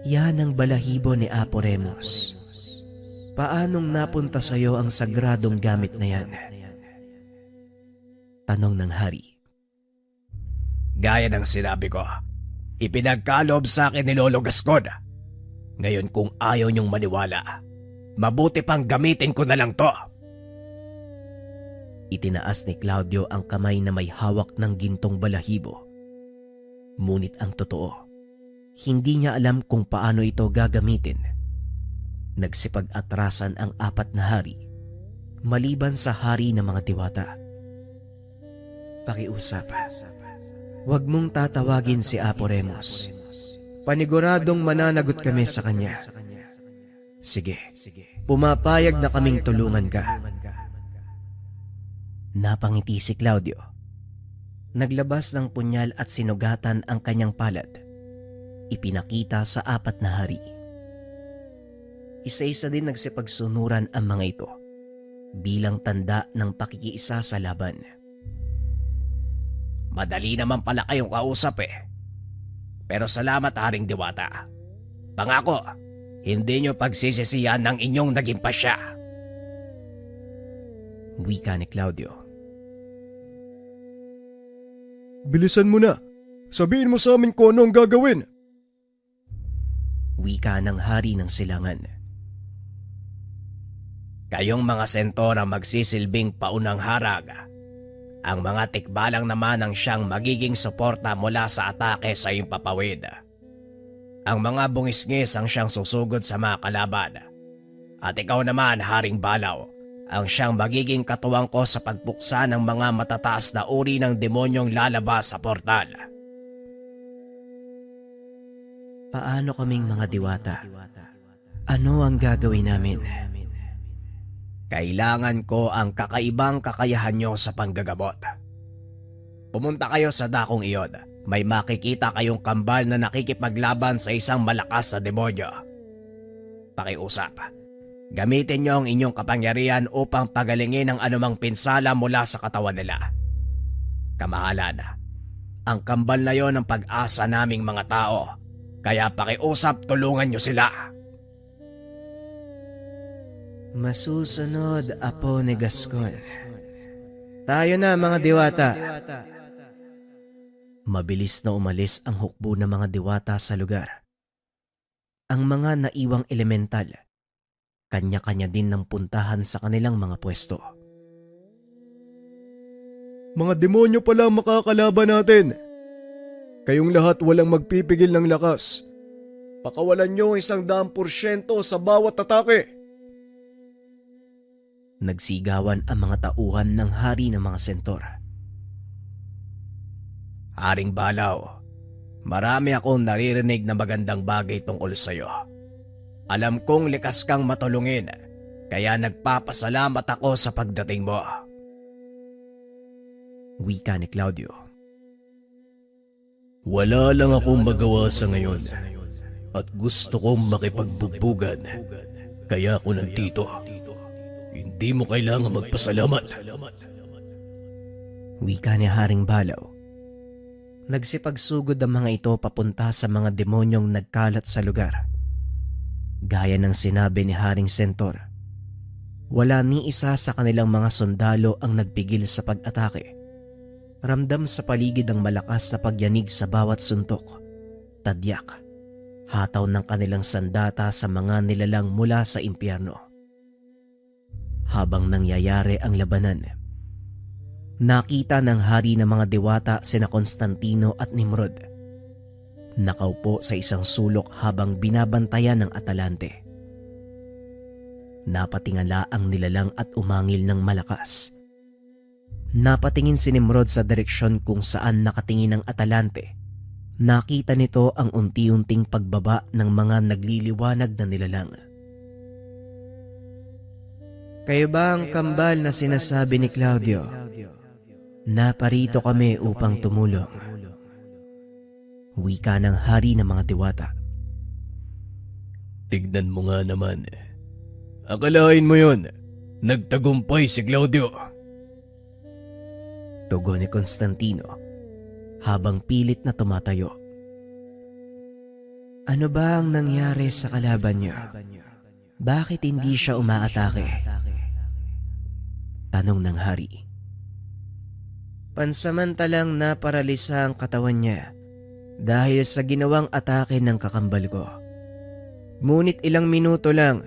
Yan ang balahibo ni Apo Remus. Paanong napunta sa iyo ang sagradong gamit na yan? Tanong ng hari. Gaya ng sinabi ko, ipinagkaloob sa akin ni Lolo Gascon. Ngayon kung ayaw niyong maniwala, mabuti pang gamitin ko na lang to. Itinaas ni Claudio ang kamay na may hawak ng gintong balahibo. Ngunit ang totoo, hindi niya alam kung paano ito gagamitin. Nagsipag-atrasan ang 4 na hari, maliban sa hari ng mga diwata. Pakiusap. Huwag mong tatawagin si Apo Remus. Paniguradong mananagot kami sa kanya. Sige, pumapayag na kaming tulungan ka. Napangiti si Claudio. Naglabas ng punyal at sinugatan ang kanyang palad. Ipinakita sa 4 na hari. Isa-isa din nagsipagsunuran ang mga ito bilang tanda ng pakikiisa sa laban. Madali naman pala kayong kausap eh. Pero salamat, Haring Diwata. Pangako, hindi niyo pagsisisihan ng inyong naging pasya. Wika ni Claudio. Bilisan mo na. Sabihin mo sa amin kung ano ang gagawin. Wika ng hari ng silangan. Kayong mga sentor ang magsisilbing paunang harag. Ang mga tikbalang naman ang siyang magiging suporta mula sa atake sa iyong papawid. Ang mga bungis-ngis ang siyang susugod sa mga kalaban. At ikaw naman, Haring Balaw, ang siyang magiging katuwang ko sa pagpuksa ng mga matataas na uri ng demonyong lalabas sa portal. Paano kaming mga diwata? Ano ang gagawin namin? Kailangan ko ang kakaibang kakayahan nyo sa panggagamot. Pumunta kayo sa dakong iyon. May makikita kayong kambal na nakikipaglaban sa isang malakas na demonyo. Pakiusap. Gamitin nyo ang inyong kapangyarihan upang pagalingin ang anumang pinsala mula sa katawan nila. Kamahalan, ang kambal na yon ang pag-asa naming mga tao. Kaya pakiusap, tulungan nyo sila. Masusunod, Apo ni Gascon. Tayo na mga diwata. Mabilis na umalis ang hukbo ng mga diwata sa lugar. Ang mga naiwang elemental, kanya-kanya din ng puntahan sa kanilang mga pwesto. Mga demonyo pala ang makakalaban natin. Kayong lahat walang magpipigil ng lakas. Pakawalan nyo 100% sa bawat atake. Nagsigawan ang mga tauhan ng hari ng mga sentor. Haring Balaw, marami akong naririnig na magandang bagay tungkol sa'yo. Alam kong likas kang matulungin, kaya nagpapasalamat ako sa pagdating mo. Wika ni Claudio. Wala lang akong magawa sa ngayon at gusto kong makipagbugbugan. Kaya ako nandito. Hindi mo kailangan magpasalamat. Wika ni Haring Balaw. Nagsipagsugod ang mga ito papunta sa mga demonyong nagkalat sa lugar. Gaya ng sinabi ni Haring Sentor, wala ni isa sa kanilang mga sundalo ang nagpigil sa pag-atake. Ramdam sa paligid ang malakas na pagyanig sa bawat suntok, tadyak, hataw ng kanilang sandata sa mga nilalang mula sa impyerno. Habang nangyayari ang labanan, nakita ng hari ng mga diwata sina Constantino at Nimrod. Nakaupo sa isang sulok habang binabantayan ng Atalante. Napatingala ang nilalang at umangil ng malakas. Napatingin si Nimrod sa direksyon kung saan nakatingin ang Atalante. Nakita nito ang unti-unting pagbaba ng mga nagliliwanag na nilalang. Kayo ba ang kambal na sinasabi ni Claudio? Naparito kami upang tumulong. Wika ng hari ng mga diwata. Tignan mo nga naman. Akalain mo yun, nagtagumpay si Claudio. Tugon ni Constantino habang pilit na tumatayo. Ano ba ang nangyari sa kalaban niyo? Bakit hindi siya umaatake? Tanong ng hari. Pansamantalang naparalisa ang katawan niya dahil sa ginawang atake ng kakambal ko. Ngunit ilang minuto lang,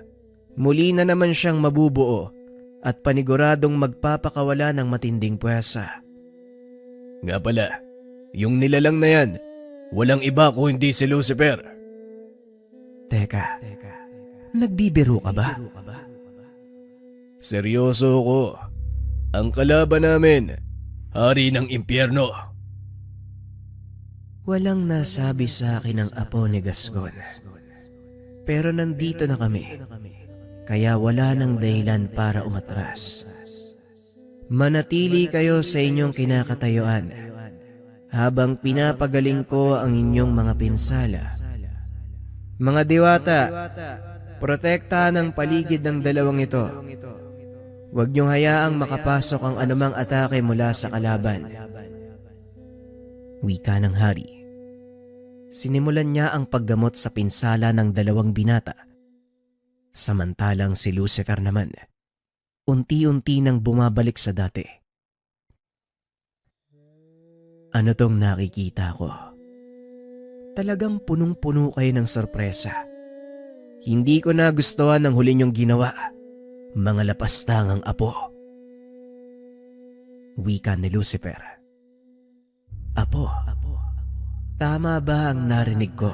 muli na naman siyang mabubuo at paniguradong magpapakawala ng matinding puwersa. Nga pala, yung nilalang na yan, walang iba kung hindi si Lucifer. Teka, nagbibiro ka ba? Seryoso ko. Ang kalaban namin, hari ng impyerno. Walang nasabi sa akin ang apo ni Gascon. Pero nandito na kami, kaya wala nang dahilan para umatras. Manatili kayo sa inyong kinakatayuan habang pinapagaling ko ang inyong mga pinsala. Mga diwata, protektahan ang paligid ng dalawang ito. Huwag niyong hayaang makapasok ang anumang atake mula sa kalaban. Wika ng hari. Sinimulan niya ang paggamot sa pinsala ng dalawang binata. Samantalang si Lucifer naman, unti-unti nang bumabalik sa dati. Ano tong nakikita ko? Talagang punong-puno kayo ng sorpresa. Hindi ko nagustuhan ang huli niyong ginawa. Mga lapastangang apo. Wika ni Lucifer. Apo, tama ba ang narinig ko?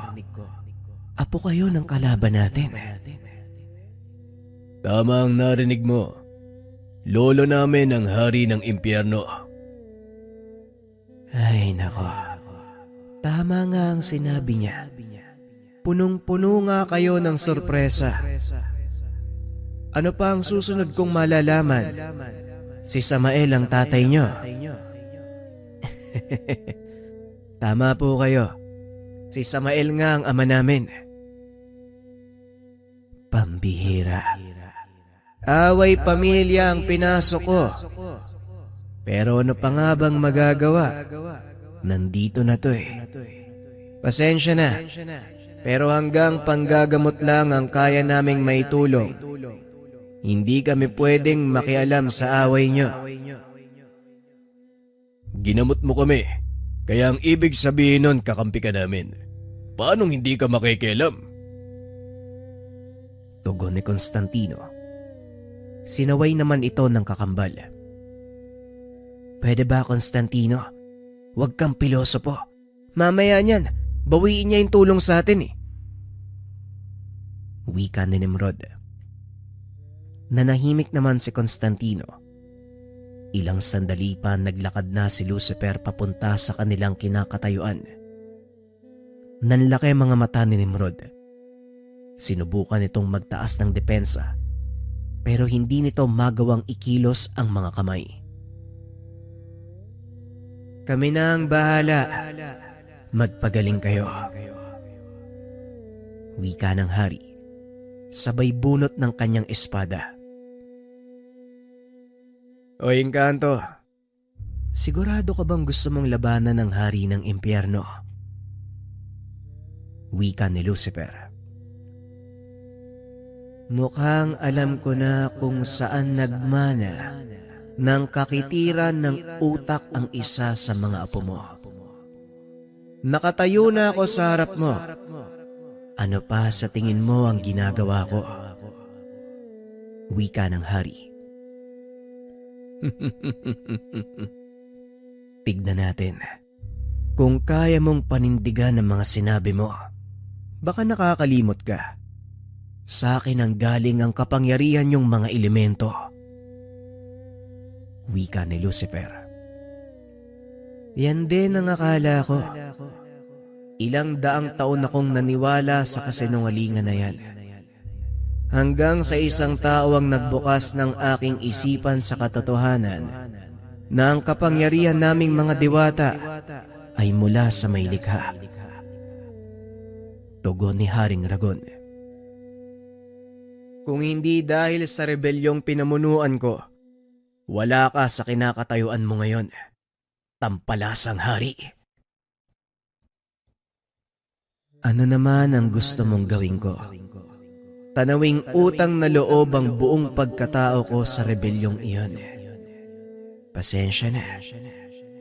Apo kayo ng kalaban natin. Tama ang narinig mo. Lolo namin ang hari ng impyerno. Ay nako, tama nga ang sinabi niya. Punong-puno nga kayo ng sorpresa. Ano pa ang susunod kong malalaman? Si Samael ang tatay nyo. Tama po kayo. Si Samael nga ang ama namin. Pambihira. Away pamilya ang pinasok ko. Pero ano pa nga bang magagawa? Nandito na to eh. Pasensya na. Pero hanggang panggagamot lang ang kaya naming maitulong. Hindi kami pwedeng makialam sa away nyo. Ginamot mo kami, kaya ang ibig sabihin nun kakampi ka namin. Paanong hindi ka makikialam? Tugon ni Constantino. Sinaway naman ito ng kakambal. Pwede ba, Constantino? Huwag kang pilosopo. Mamaya niyan, bawiin niya yung tulong sa atin eh. Wika ni Nimrod. Nanahimik naman si Constantino. Ilang sandali pa naglakad na si Lucifer papunta sa kanilang kinakatayuan. Nanlaki mga mata ni Nimrod. Sinubukan itong magtaas ng depensa pero hindi nito magawang ikilos ang mga kamay. Kami na ang bahala. Magpagaling kayo. Wika ng hari, sabay bunot ng kanyang espada. O Engkanto, Sigurado ka bang gusto mong labanan ng hari ng impyerno? Wika ni Lucifer. Mukhang alam ko na kung saan nagmana ng kakitiran ng utak ang isa sa mga apo mo. Nakatayo na ako sa harap mo. Ano pa sa tingin mo ang ginagawa ko? Wika ng hari. Tignan natin kung kaya mong panindigan ang mga sinabi mo. Baka nakakalimot ka. Sa akin ang galing ang kapangyarihan yung mga elemento. Wika ni Lucifer. Yan din ang akala ko. Ilang daang taon akong naniwala sa kasinungalingan na yan. Hanggang sa isang tao ang nagbukas ng aking isipan sa katotohanan na ang kapangyarihan naming mga diwata ay mula sa may likha. Tugon ni Haring Ragon. Kung hindi dahil sa rebelyong pinamunuan ko, wala ka sa kinakatayuan mo ngayon. Tampalasang hari. Ano naman ang gusto mong gawin ko? Tanawing utang na loob ang buong pagkatao ko sa rebelyong iyon. Pasensya na,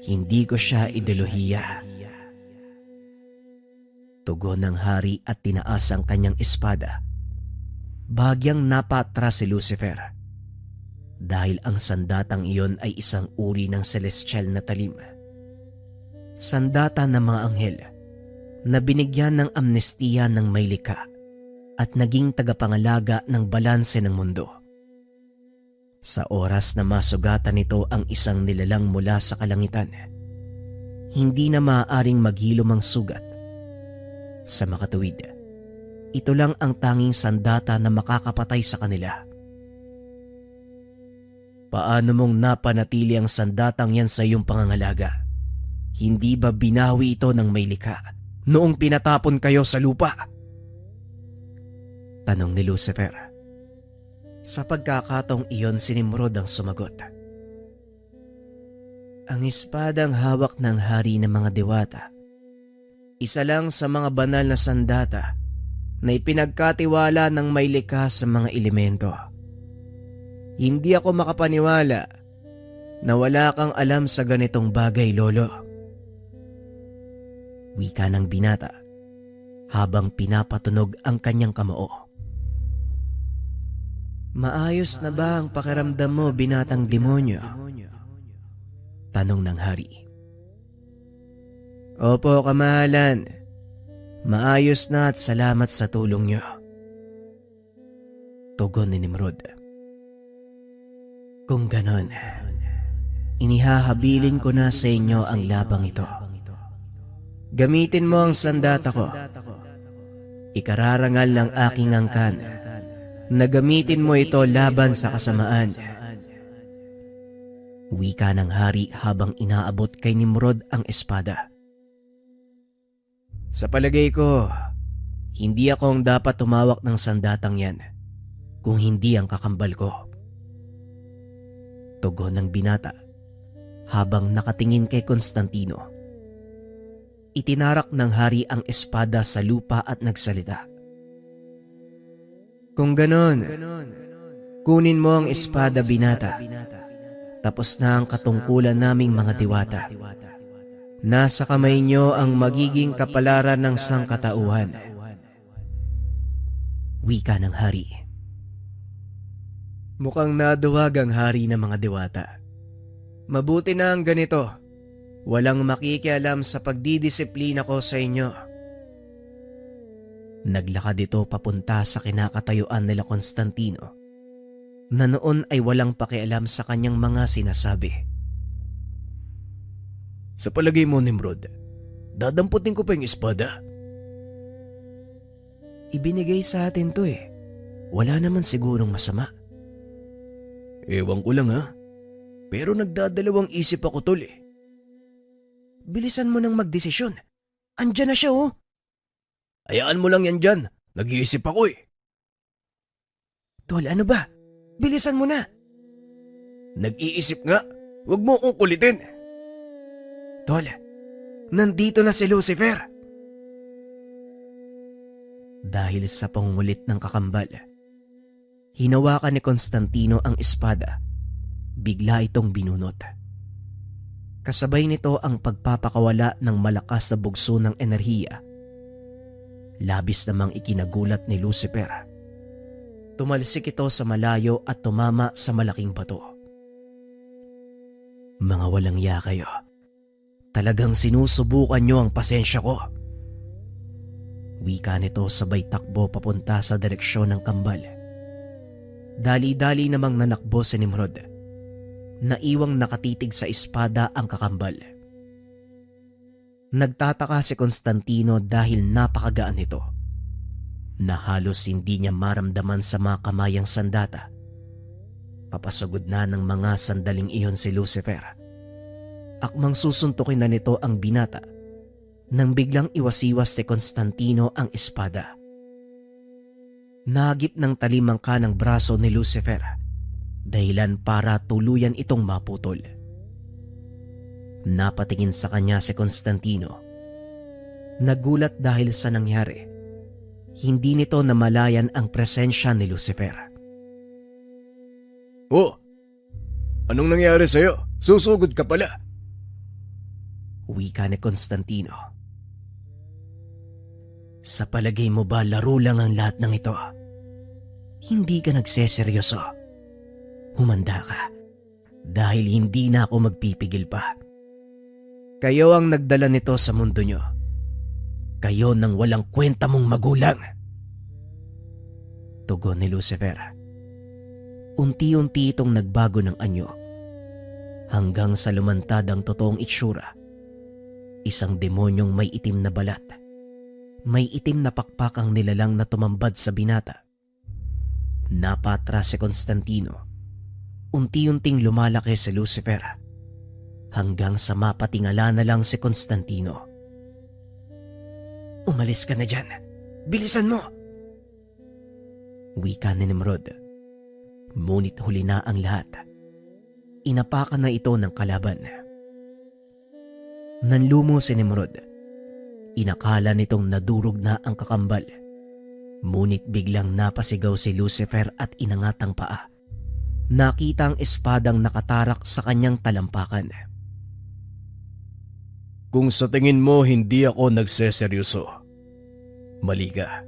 hindi ko siya ideolohiya. Tugon ng hari at tinaas ang kanyang espada. Bagyang napatras si Lucifer. Dahil ang sandatang iyon ay isang uri ng celestial na talim. Sandata ng mga anghel na binigyan ng amnestiya ng may likha at naging tagapangalaga ng balanse ng mundo. Sa oras na masugatan nito ang isang nilalang mula sa kalangitan, hindi na maaaring maghilom ang sugat. Sa makatuwid, ito lang ang tanging sandata na makakapatay sa kanila. Paano mong napanatili ang sandatang yan sa iyong pangangalaga? Hindi ba binawi ito ng may likha noong pinatapon kayo sa lupa? Tanong ni Lucifer. Sa pagkakataong iyon si Nimrod ang sumagot. Ang espadang hawak ng hari ng mga diwata, isa lang sa mga banal na sandata na ipinagkatiwala ng may likha sa mga elemento. Hindi ako makapaniwala na wala kang alam sa ganitong bagay, Lolo. Wika ng binata habang pinapatunog ang kanyang kamao. Maayos na ba ang pakiramdam mo, binatang demonyo? Tanong ng hari. Opo, kamahalan. Maayos na at salamat sa tulong niyo. Tugon ni Nimrod. Kung ganon, inihahabilin ko na sa inyo ang labang ito. Gamitin mo ang sandata ko. Ikararangal ng aking angkan na gamitin mo ito laban sa kasamaan. Wika ng hari habang inaabot kay Nimrod ang espada. Sa palagay ko, hindi ako ang dapat tumawak ng sandatang yan kung hindi ang kakambal ko. Tugon ng binata habang nakatingin kay Constantino. Itinarak ng hari ang espada sa lupa at nagsalita. Kung ganon, kunin mo ang espada, binata. Tapos na ang katungkulan naming mga diwata. Nasa kamay niyo ang magiging kapalaran ng sangkatauhan. Wika ng hari. Mukhang naduwag ang hari ng mga diwata. Mabuti na ang ganito. Walang makikialam sa pagdidisiplina ko sa inyo. Naglakad ito papunta sa kinakatayuan nila Constantino, na noon ay walang pakialam sa kanyang mga sinasabi. Sa palagay mo, Nimrod, dadamputin ko pa yung espada? Ibinigay sa atin to eh. Wala naman sigurong masama. Ewan ko lang ha. Pero nagdadalawang isip ako, tol eh. Bilisan mo nang magdesisyon. Andyan na siya oh. Hayaan mo lang yan dyan. Nag-iisip ako eh. Tol, ano ba? Bilisan mo na. Nag-iisip nga. Huwag mo akong kulitin. Tol, nandito na si Lucifer. Dahil sa pangungulit ng kakambal, hinawakan ni Constantino ang espada. Bigla itong binunot. Kasabay nito ang pagpapakawala ng malakas na bugso ng enerhiya. Labis namang ikinagulat ni Lucifer. Tumalsik ito sa malayo at tumama sa malaking bato. Mga walang ya kayo. Talagang sinusubukan nyo ang pasensya ko. Wika nito sabay takbo papunta sa direksyon ng kambal. Dali-dali namang nanakbo si Nimrod. Naiwang nakatitig sa espada ang kakambal. Nagtataka si Constantino dahil napakagaan nito, na halos hindi niya maramdaman sa mga kamayang sandata. Papasagod na ng mga sandaling iyon si Lucifer. Akmang susuntukin na nito ang binata nang biglang iwasiwas si Constantino ang espada. Nagip ng talimangka ng braso ni Lucifer, dahilan para tuluyan itong maputol. Napatingin sa kanya si Constantino. Nagulat dahil sa nangyari. Hindi nito namalayan ang presensya ni Lucifer. Oh, anong nangyari sa'yo? Susugod ka pala. Wika ni Constantino. Sa palagay mo ba laro lang ang lahat ng ito? Hindi ka nagseseryoso. Humanda ka dahil hindi na ako magpipigil pa. Kayo ang nagdala nito sa mundo nyo. Kayo nang walang kwenta mong magulang. Tugon ni Lucifer. Unti-unti itong nagbago ng anyo hanggang sa lumantad ang totoong itsura. Isang demonyong may itim na balat. May itim na pakpakang nilalang na tumambad sa binata. Napatras si Constantino. Unti-unting lumalaki si Lucifer hanggang sa mapatingala na lang si Constantino. Umalis ka na dyan. Bilisan mo! Wika ni Nimrod. Ngunit huli na ang lahat. Inapakan na ito ng kalaban. Nanlumo si Nimrod. Inakala nitong nadurog na ang kakambal. Ngunit biglang napasigaw si Lucifer at inangat ang paa. Nakita ang espadang nakatarak sa kanyang talampakan. Kung sa tingin mo hindi ako nagseseryoso, mali ka.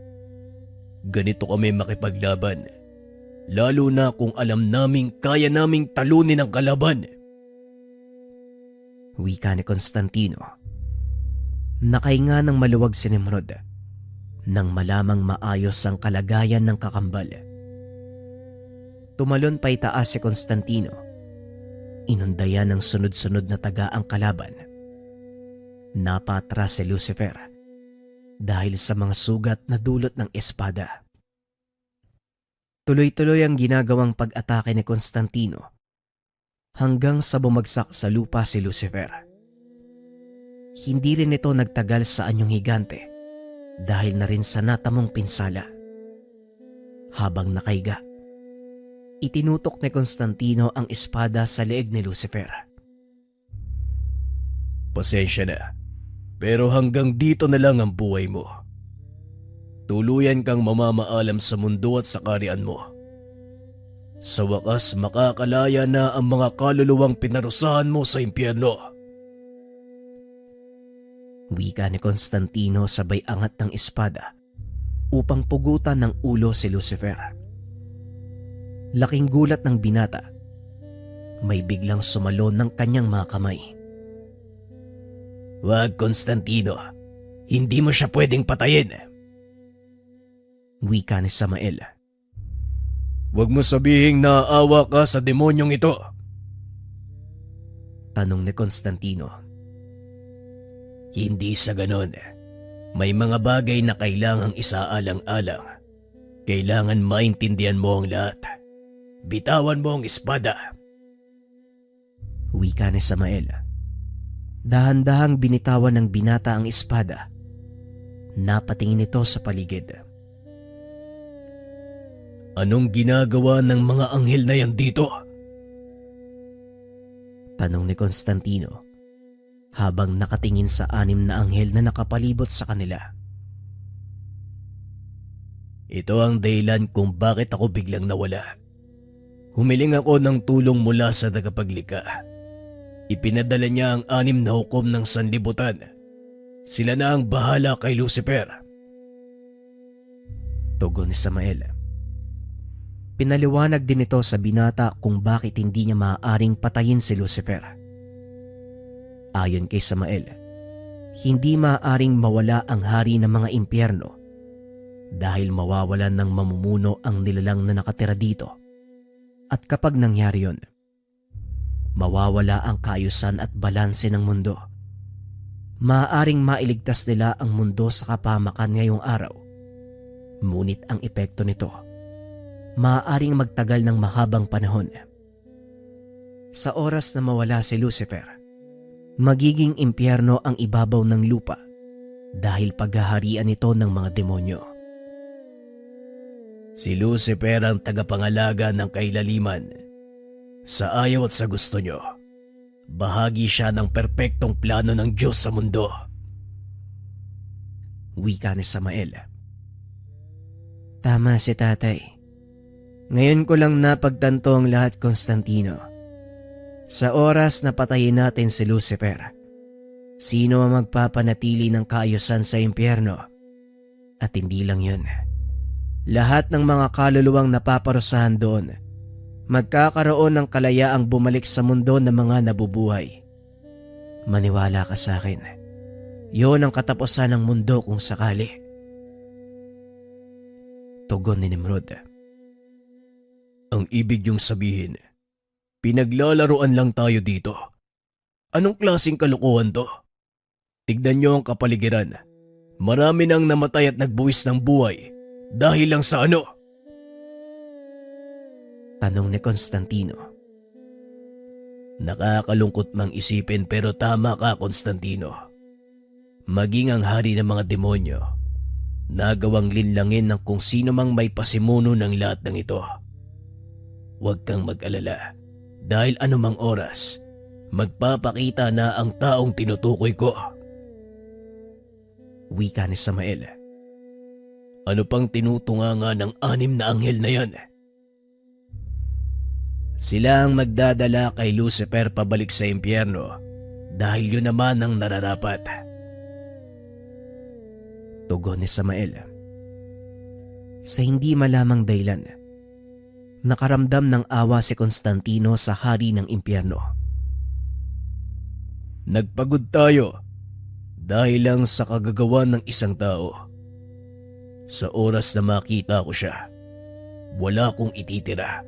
Ganito kami makipaglaban. Lalo na kung alam naming kaya naming talunin ang kalaban. Wika ni Constantino. Nakahinga ng maluwag si Nimrod nang malamang maayos ang kalagayan ng kakambal. Tumalon pa itaas si Constantino. Inundayan ng sunod-sunod na taga ang kalaban. Napatras si Lucifer dahil sa mga sugat na dulot ng espada. Tuloy-tuloy ang ginagawang pag-atake ni Constantino hanggang sa bumagsak sa lupa si Lucifer. Hindi rin ito nagtagal sa anyong higante dahil na rin sa natamong pinsala. Habang nakahiga, itinutok ni Constantino ang espada sa leeg ni Lucifer. Pasensya na, pero hanggang dito na lang ang buhay mo. Tuluyan kang mamamaalam sa mundo at sa kaharian mo. Sa wakas makakalaya na ang mga kaluluwang pinarusahan mo sa impyerno. Wika ni Constantino sabay angat ng espada upang pugutan ng ulo si Lucifer. Laking gulat ng binata. May biglang sumalon ng kanyang mga kamay. Wag, Constantino. Hindi mo siya pwedeng patayin. Wika ni Samael. Huwag mo sabihing naaawa ka sa demonyong ito. Tanong ni Constantino. Hindi sa ganon. May mga bagay na kailangang isaalang-alang. Kailangan maintindihan mo ang lahat. Bitawan mo ang espada. Wika ni Samael. Dahan-dahang binitawan ng binata ang espada. Napatingin ito sa paligid. Anong ginagawa ng mga anghel na yan dito? Tanong ni Constantino habang nakatingin sa 6 na anghel na nakapalibot sa kanila. Ito ang dahilan kung bakit ako biglang nawala. Humiling ako ng tulong mula sa tagapaglikha. Ipinadala niya ang 6 na hukom ng sanlibutan. Sila na ang bahala kay Lucifer. Tugon ni Samael. Pinaliwanag din ito sa binata kung bakit hindi niya maaaring patayin si Lucifer. Ayon kay Samael, hindi maaaring mawala ang hari ng mga impyerno dahil mawawalan ng mamumuno ang nilalang na nakatira dito. At kapag nangyari yun, mawawala ang kaayusan at balanse ng mundo. Maaaring mailigtas nila ang mundo sa kapamakan ngayong araw. Ngunit ang epekto nito, maaaring magtagal ng mahabang panahon. Sa oras na mawala si Lucifer, magiging impyerno ang ibabaw ng lupa dahil paghaharian ito ng mga demonyo. Si Lucifer ang tagapangalaga ng kailaliman. Sa ayaw at sa gusto nyo, bahagi siya ng perpektong plano ng Diyos sa mundo. Wika ni Samael. Tama si tatay. Ngayon ko lang napagtanto ang lahat, Constantino. Sa oras na patayin natin si Lucifer, sino ang magpapanatili ng kaayusan sa impyerno? At hindi lang yun. Lahat ng mga kaluluwang napaparusahan doon, magkakaroon ng kalayaang bumalik sa mundo ng mga nabubuhay. Maniwala ka sa akin. Yon ang katapusan ng mundo kung sakali. Tugon ni Nimrod. Ang ibig yung sabihin, pinaglalaroan lang tayo dito. Anong klaseng kalokohan to? Tignan nyo ang kapaligiran. Marami nang namatay at nagbuwis ng buhay dahil lang sa ano? Tanong ni Constantino. Nakakalungkot mang isipin pero tama ka, Constantino. Maging ang hari ng mga demonyo, nagawang linlangin ng kung sino mang may pasimuno ng lahat ng ito. Huwag kang mag-alala dahil anumang oras, magpapakita na ang taong tinutukoy ko. Wika ni Samael. Ano pang tinutunganga ng 6 na anghel na yan? Sila ang magdadala kay Lucifer pabalik sa impyerno dahil yun naman ang nararapat. Tugon ni Samael. Sa hindi malamang dahilan, nakaramdam ng awa si Constantino sa hari ng impyerno. Nagpagod tayo dahil lang sa kagagawan ng isang tao. Sa oras na makita ko siya, wala kong ititira.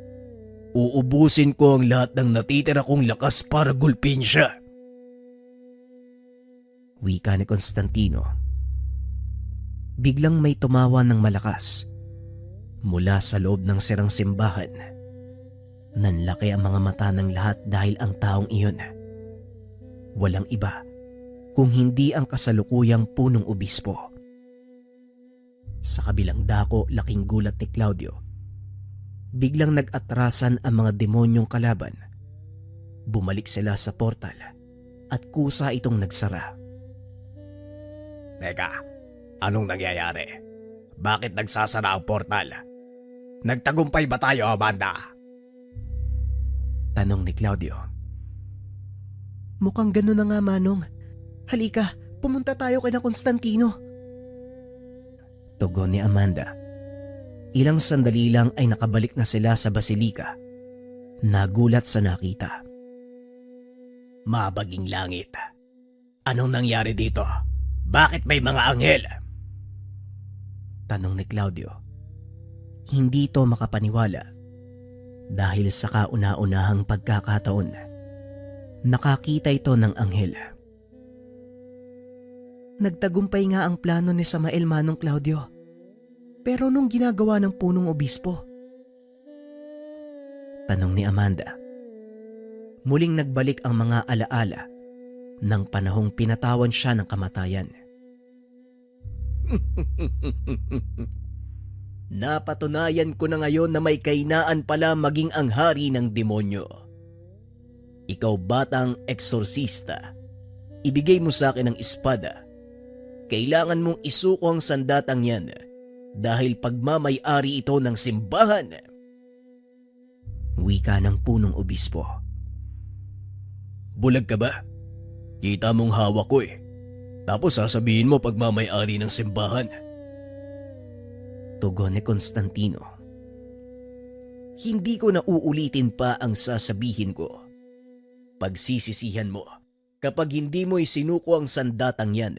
Uubusin ko ang lahat ng natitira kong lakas para gulpin siya. Wika ni Constantino. Biglang may tumawa ng malakas. Mula sa loob ng sirang simbahan, nanlaki ang mga mata ng lahat dahil ang taong iyon, walang iba kung hindi ang kasalukuyang punong obispo. Sa kabilang dako, laking gulat ni Claudio. Biglang nag-atrasan ang mga demonyong kalaban. Bumalik sila sa portal at kusa itong nagsara. Teka, anong nangyayari? Bakit nagsasara ang portal? Nagtagumpay ba tayo, Amanda? Tanong ni Claudio. Mukhang gano'n na nga, Manong. Halika, pumunta tayo kay na Constantino. Tugon ni Amanda. Ilang sandali lang ay nakabalik na sila sa basilika. Nagulat sa nakita. Mabaging langit. Anong nangyari dito? Bakit may mga anghel? Tanong ni Claudio. Hindi to makapaniwala dahil sa kauna-unahang pagkakataon. Nakakita ito ng anghel. Nagtagumpay nga ang plano ni Samael, Manong Claudio. Pero nung ginagawa ng punong obispo? Tanong ni Amanda. Muling nagbalik ang mga alaala ng panahong pinatawan siya ng kamatayan. Napatunayan ko na ngayon na may kainaan pala maging ang hari ng demonyo. Ikaw batang eksorsista, ibigay mo sa akin ang espada. Kailangan mong isuko ang sandatang yan dahil pagmamay-ari ito ng simbahan. Wika ng punong obispo. Bulag ka ba? Kita mong hawak ko eh. Tapos sasabihin mo pagmamay-ari ng simbahan. Tugon ni Constantino. Hindi ko na uulitin pa ang sasabihin ko. Pagsisisihan mo kapag hindi mo isinuko ang sandatang yan.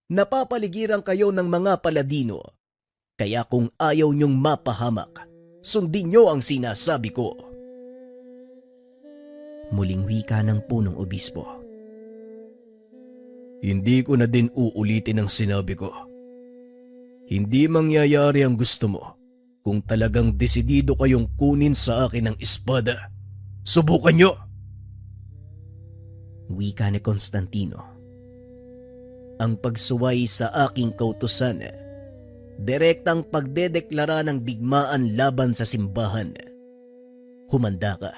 Napapaligiran kayo ng mga paladino. Kaya kung ayaw niyong mapahamak, sundin niyo ang sinasabi ko. Muling wika ng punong obispo. Hindi ko na din uulitin ang sinabi ko. Hindi mangyayari ang gusto mo kung talagang desidido kayong kunin sa akin ang espada. Subukan nyo! Wika ni Constantino. Ang pagsuway sa aking kautusan, direktang pagdedeklara ng digmaan laban sa simbahan. Humanda ka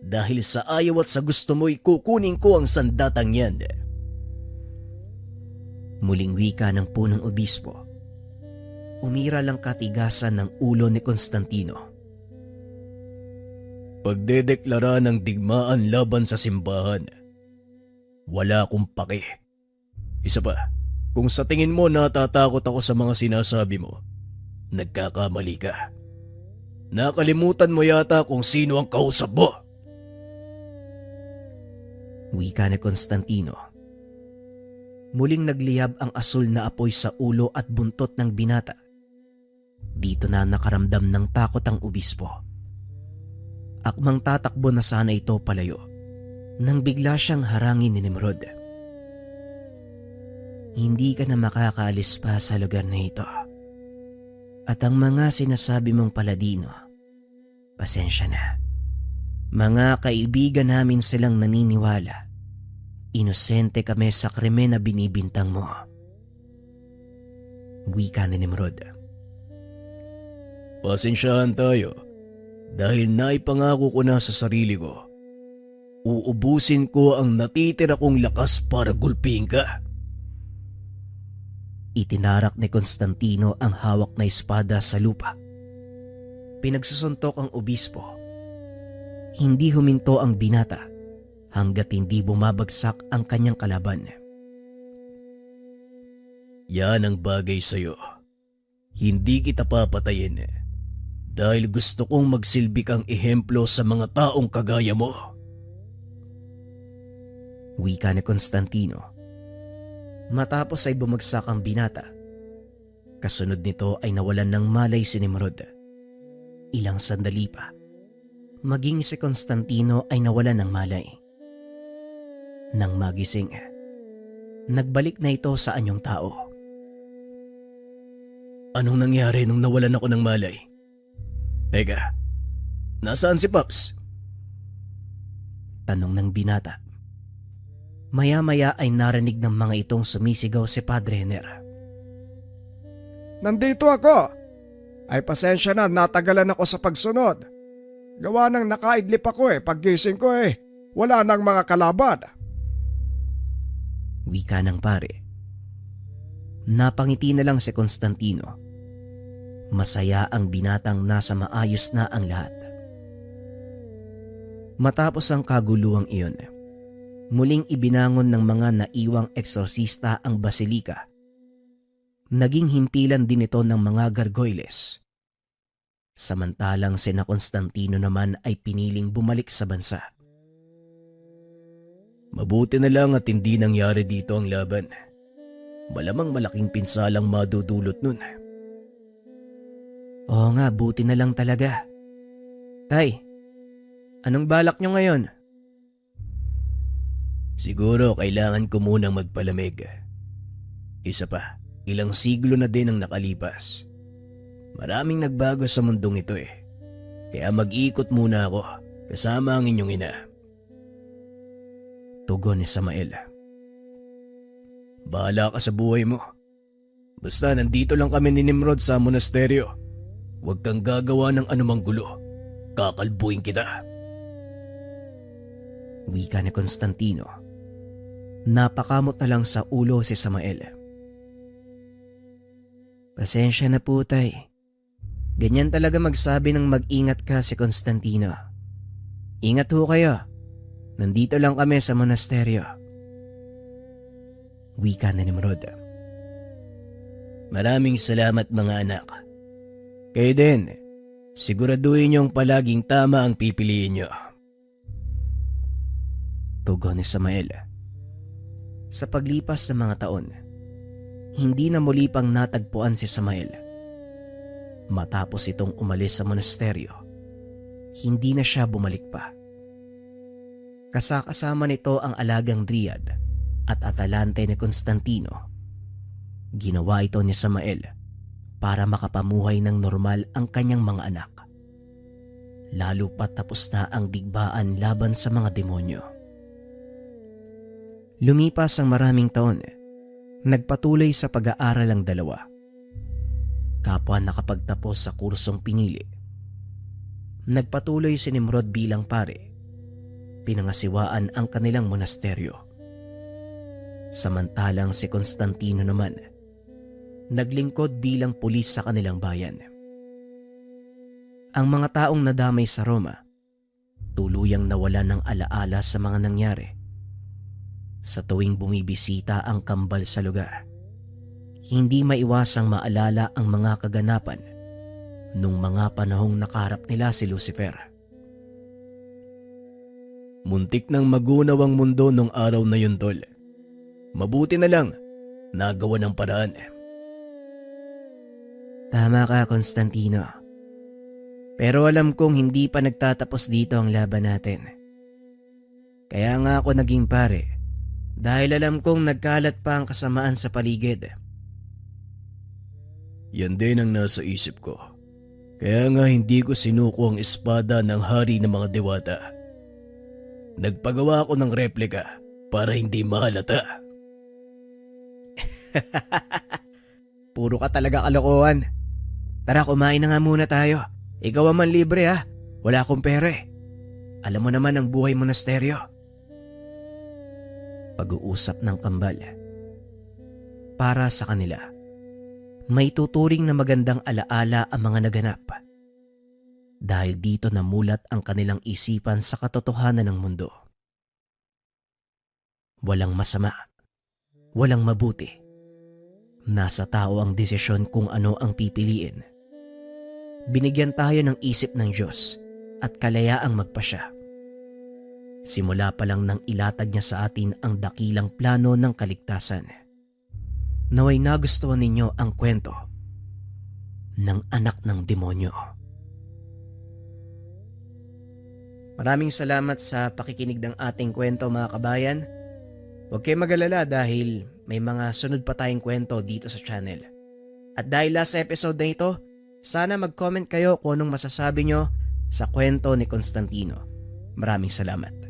dahil sa ayaw at sa gusto mo'y kukunin ko ang sandatang yan. Muling wika ng punong obispo. Umira lang katigasan ng ulo ni Constantino. Pagdedeklara ng digmaan laban sa simbahan. Wala akong pake. Isa pa, kung sa tingin mo natatakot ako sa mga sinasabi mo, nagkakamali ka. Nakalimutan mo yata kung sino ang kausap mo. Wika ni Constantino. Muling nagliyab ang asul na apoy sa ulo at buntot ng binata. Dito na nakaramdam ng takot ang obispo. Akmang tatakbo na sana ito palayo nang bigla siyang harangin ni Nimrod. Hindi ka na makakaalis pa sa lugar na ito. At ang mga sinasabi mong paladino, pasensya na. Mga kaibigan namin silang naniniwala. Inosente kami sa krimen na binibintang mo. Wika ni Nimrod. Pasensyahan tayo dahil naipangako ko na sa sarili ko. Uubusin ko ang natitira kong lakas para gulpihin ka. Itinarak ni Constantino ang hawak na espada sa lupa. Pinagsusuntok ang obispo. Hindi huminto ang binata hanggat hindi bumabagsak ang kanyang kalaban. Yan ang bagay sa'yo. Hindi kita papatayin dahil gusto kong magsilbi kang ehemplo sa mga taong kagaya mo. Wika ni Constantino. Matapos ay bumagsak ang binata. Kasunod nito ay nawalan ng malay si Nimrod. Ilang sandali pa, maging si Constantino ay nawalan ng malay. Nang magising, nagbalik na ito sa anyong tao. Anong nangyari nung nawalan ako ng malay? Teka, nasaan si Pops? Tanong ng binata. Maya-maya ay narinig ng mga itong sumisigaw si Padre Henner. Nandito ako! Ay pasensya na, natagalan ako sa pagsunod. Gawa ng nakaidlip ako paggising ko wala nang mga kalaban. Wika ng pare. Napangiti na lang si Constantino. Masaya ang binatang nasa maayos na ang lahat. Matapos ang kaguluhang iyon, muling ibinangon ng mga naiwang eksorsista ang basilika. Naging himpilan din ito ng mga gargoyles. Samantalang sina Constantino naman ay piniling bumalik sa bansa. Mabuti na lang at hindi nangyari dito ang laban. Malamang malaking pinsalang madudulot nun. Oo nga, buti na lang talaga. Tay, anong balak nyo ngayon? Siguro kailangan ko munang magpalamig. Isa pa, ilang siglo na din ang nakalipas. Maraming nagbago sa mundong ito Kaya mag-ikot muna ako kasama ang inyong ina. Tugon ni Samael. Bahala ka sa buhay mo. Basta nandito lang kami ni Nimrod sa monasteryo. Huwag kang gagawa ng anumang gulo. Kakalbuin kita. Wika ni Constantino. Napakamot na lang sa ulo si Samael. Pasensya na po, tay. Ganyan talaga magsabi ng mag-ingat ka si Constantino. Ingat ho kayo. Nandito lang kami sa monasteryo. Wika na ni Nimrod. Maraming salamat mga anak. Kayo din, siguraduhin niyong palaging tama ang pipiliin niyo. Tugon ni Samael. Sa paglipas ng mga taon, hindi na muli pang natagpuan si Samael. Matapos itong umalis sa monasteryo, hindi na siya bumalik pa. Kasakasama nito ang alagang Dryad at Atalante ni Constantino. Ginawa ito ni Samael para makapamuhay ng normal ang kanyang mga anak. Lalo pat tapos na ang digbaan laban sa mga demonyo. Lumipas ang maraming taon, nagpatuloy sa pag-aaral ang dalawa. Kapwa nakapagtapos sa kursong pinili. Nagpatuloy si Nimrod bilang pare. Pinangasiwaan ang kanilang monasteryo. Samantalang si Constantino naman, naglingkod bilang pulis sa kanilang bayan. Ang mga taong nadamay sa Roma, tuluyang nawala ng alaala sa mga nangyari. Sa tuwing bumibisita ang kambal sa lugar, hindi maiwasang maalala ang mga kaganapan nung mga panahong nakaharap nila si Lucifer. Muntik nang magunaw ang mundo nung araw na yun, tol. Mabuti na lang, nagawa ng paraan. Tama ka, Constantino. Pero alam kong hindi pa nagtatapos dito ang laban natin. Kaya nga ako naging pare, dahil alam kong nagkalat pa ang kasamaan sa paligid. Yan din ang nasa isip ko. Kaya nga hindi ko sinuko ang espada ng hari ng mga dewata. Nagpagawa ako ng replika para hindi mahalata. Puro ka talaga kalokohan. Tara, kumain na nga muna tayo. Ikaw ang manlibre ha. Wala akong pere. Alam mo naman ang buhay monasteryo. Pag-uusap ng kambal. Para sa kanila, may tuturing na magandang alaala ang mga naganap. Dahil dito namulat ang kanilang isipan sa katotohanan ng mundo. Walang masama. Walang mabuti. Nasa tao ang desisyon kung ano ang pipiliin. Binigyan tayo ng isip ng Diyos at kalayaang magpasya. Simula pa lang nang ilatag niya sa atin ang dakilang plano ng kaligtasan. Naway nagustuhan ninyo ang kwento ng anak ng demonyo. Maraming salamat sa pakikinig ng ating kwento, mga kabayan. Huwag kayong mag-alala dahil may mga sunod pa tayong kwento dito sa channel. At dahil last episode na ito, Sana mag-comment kayo kung anong masasabi nyo sa kwento ni Constantino. Maraming salamat.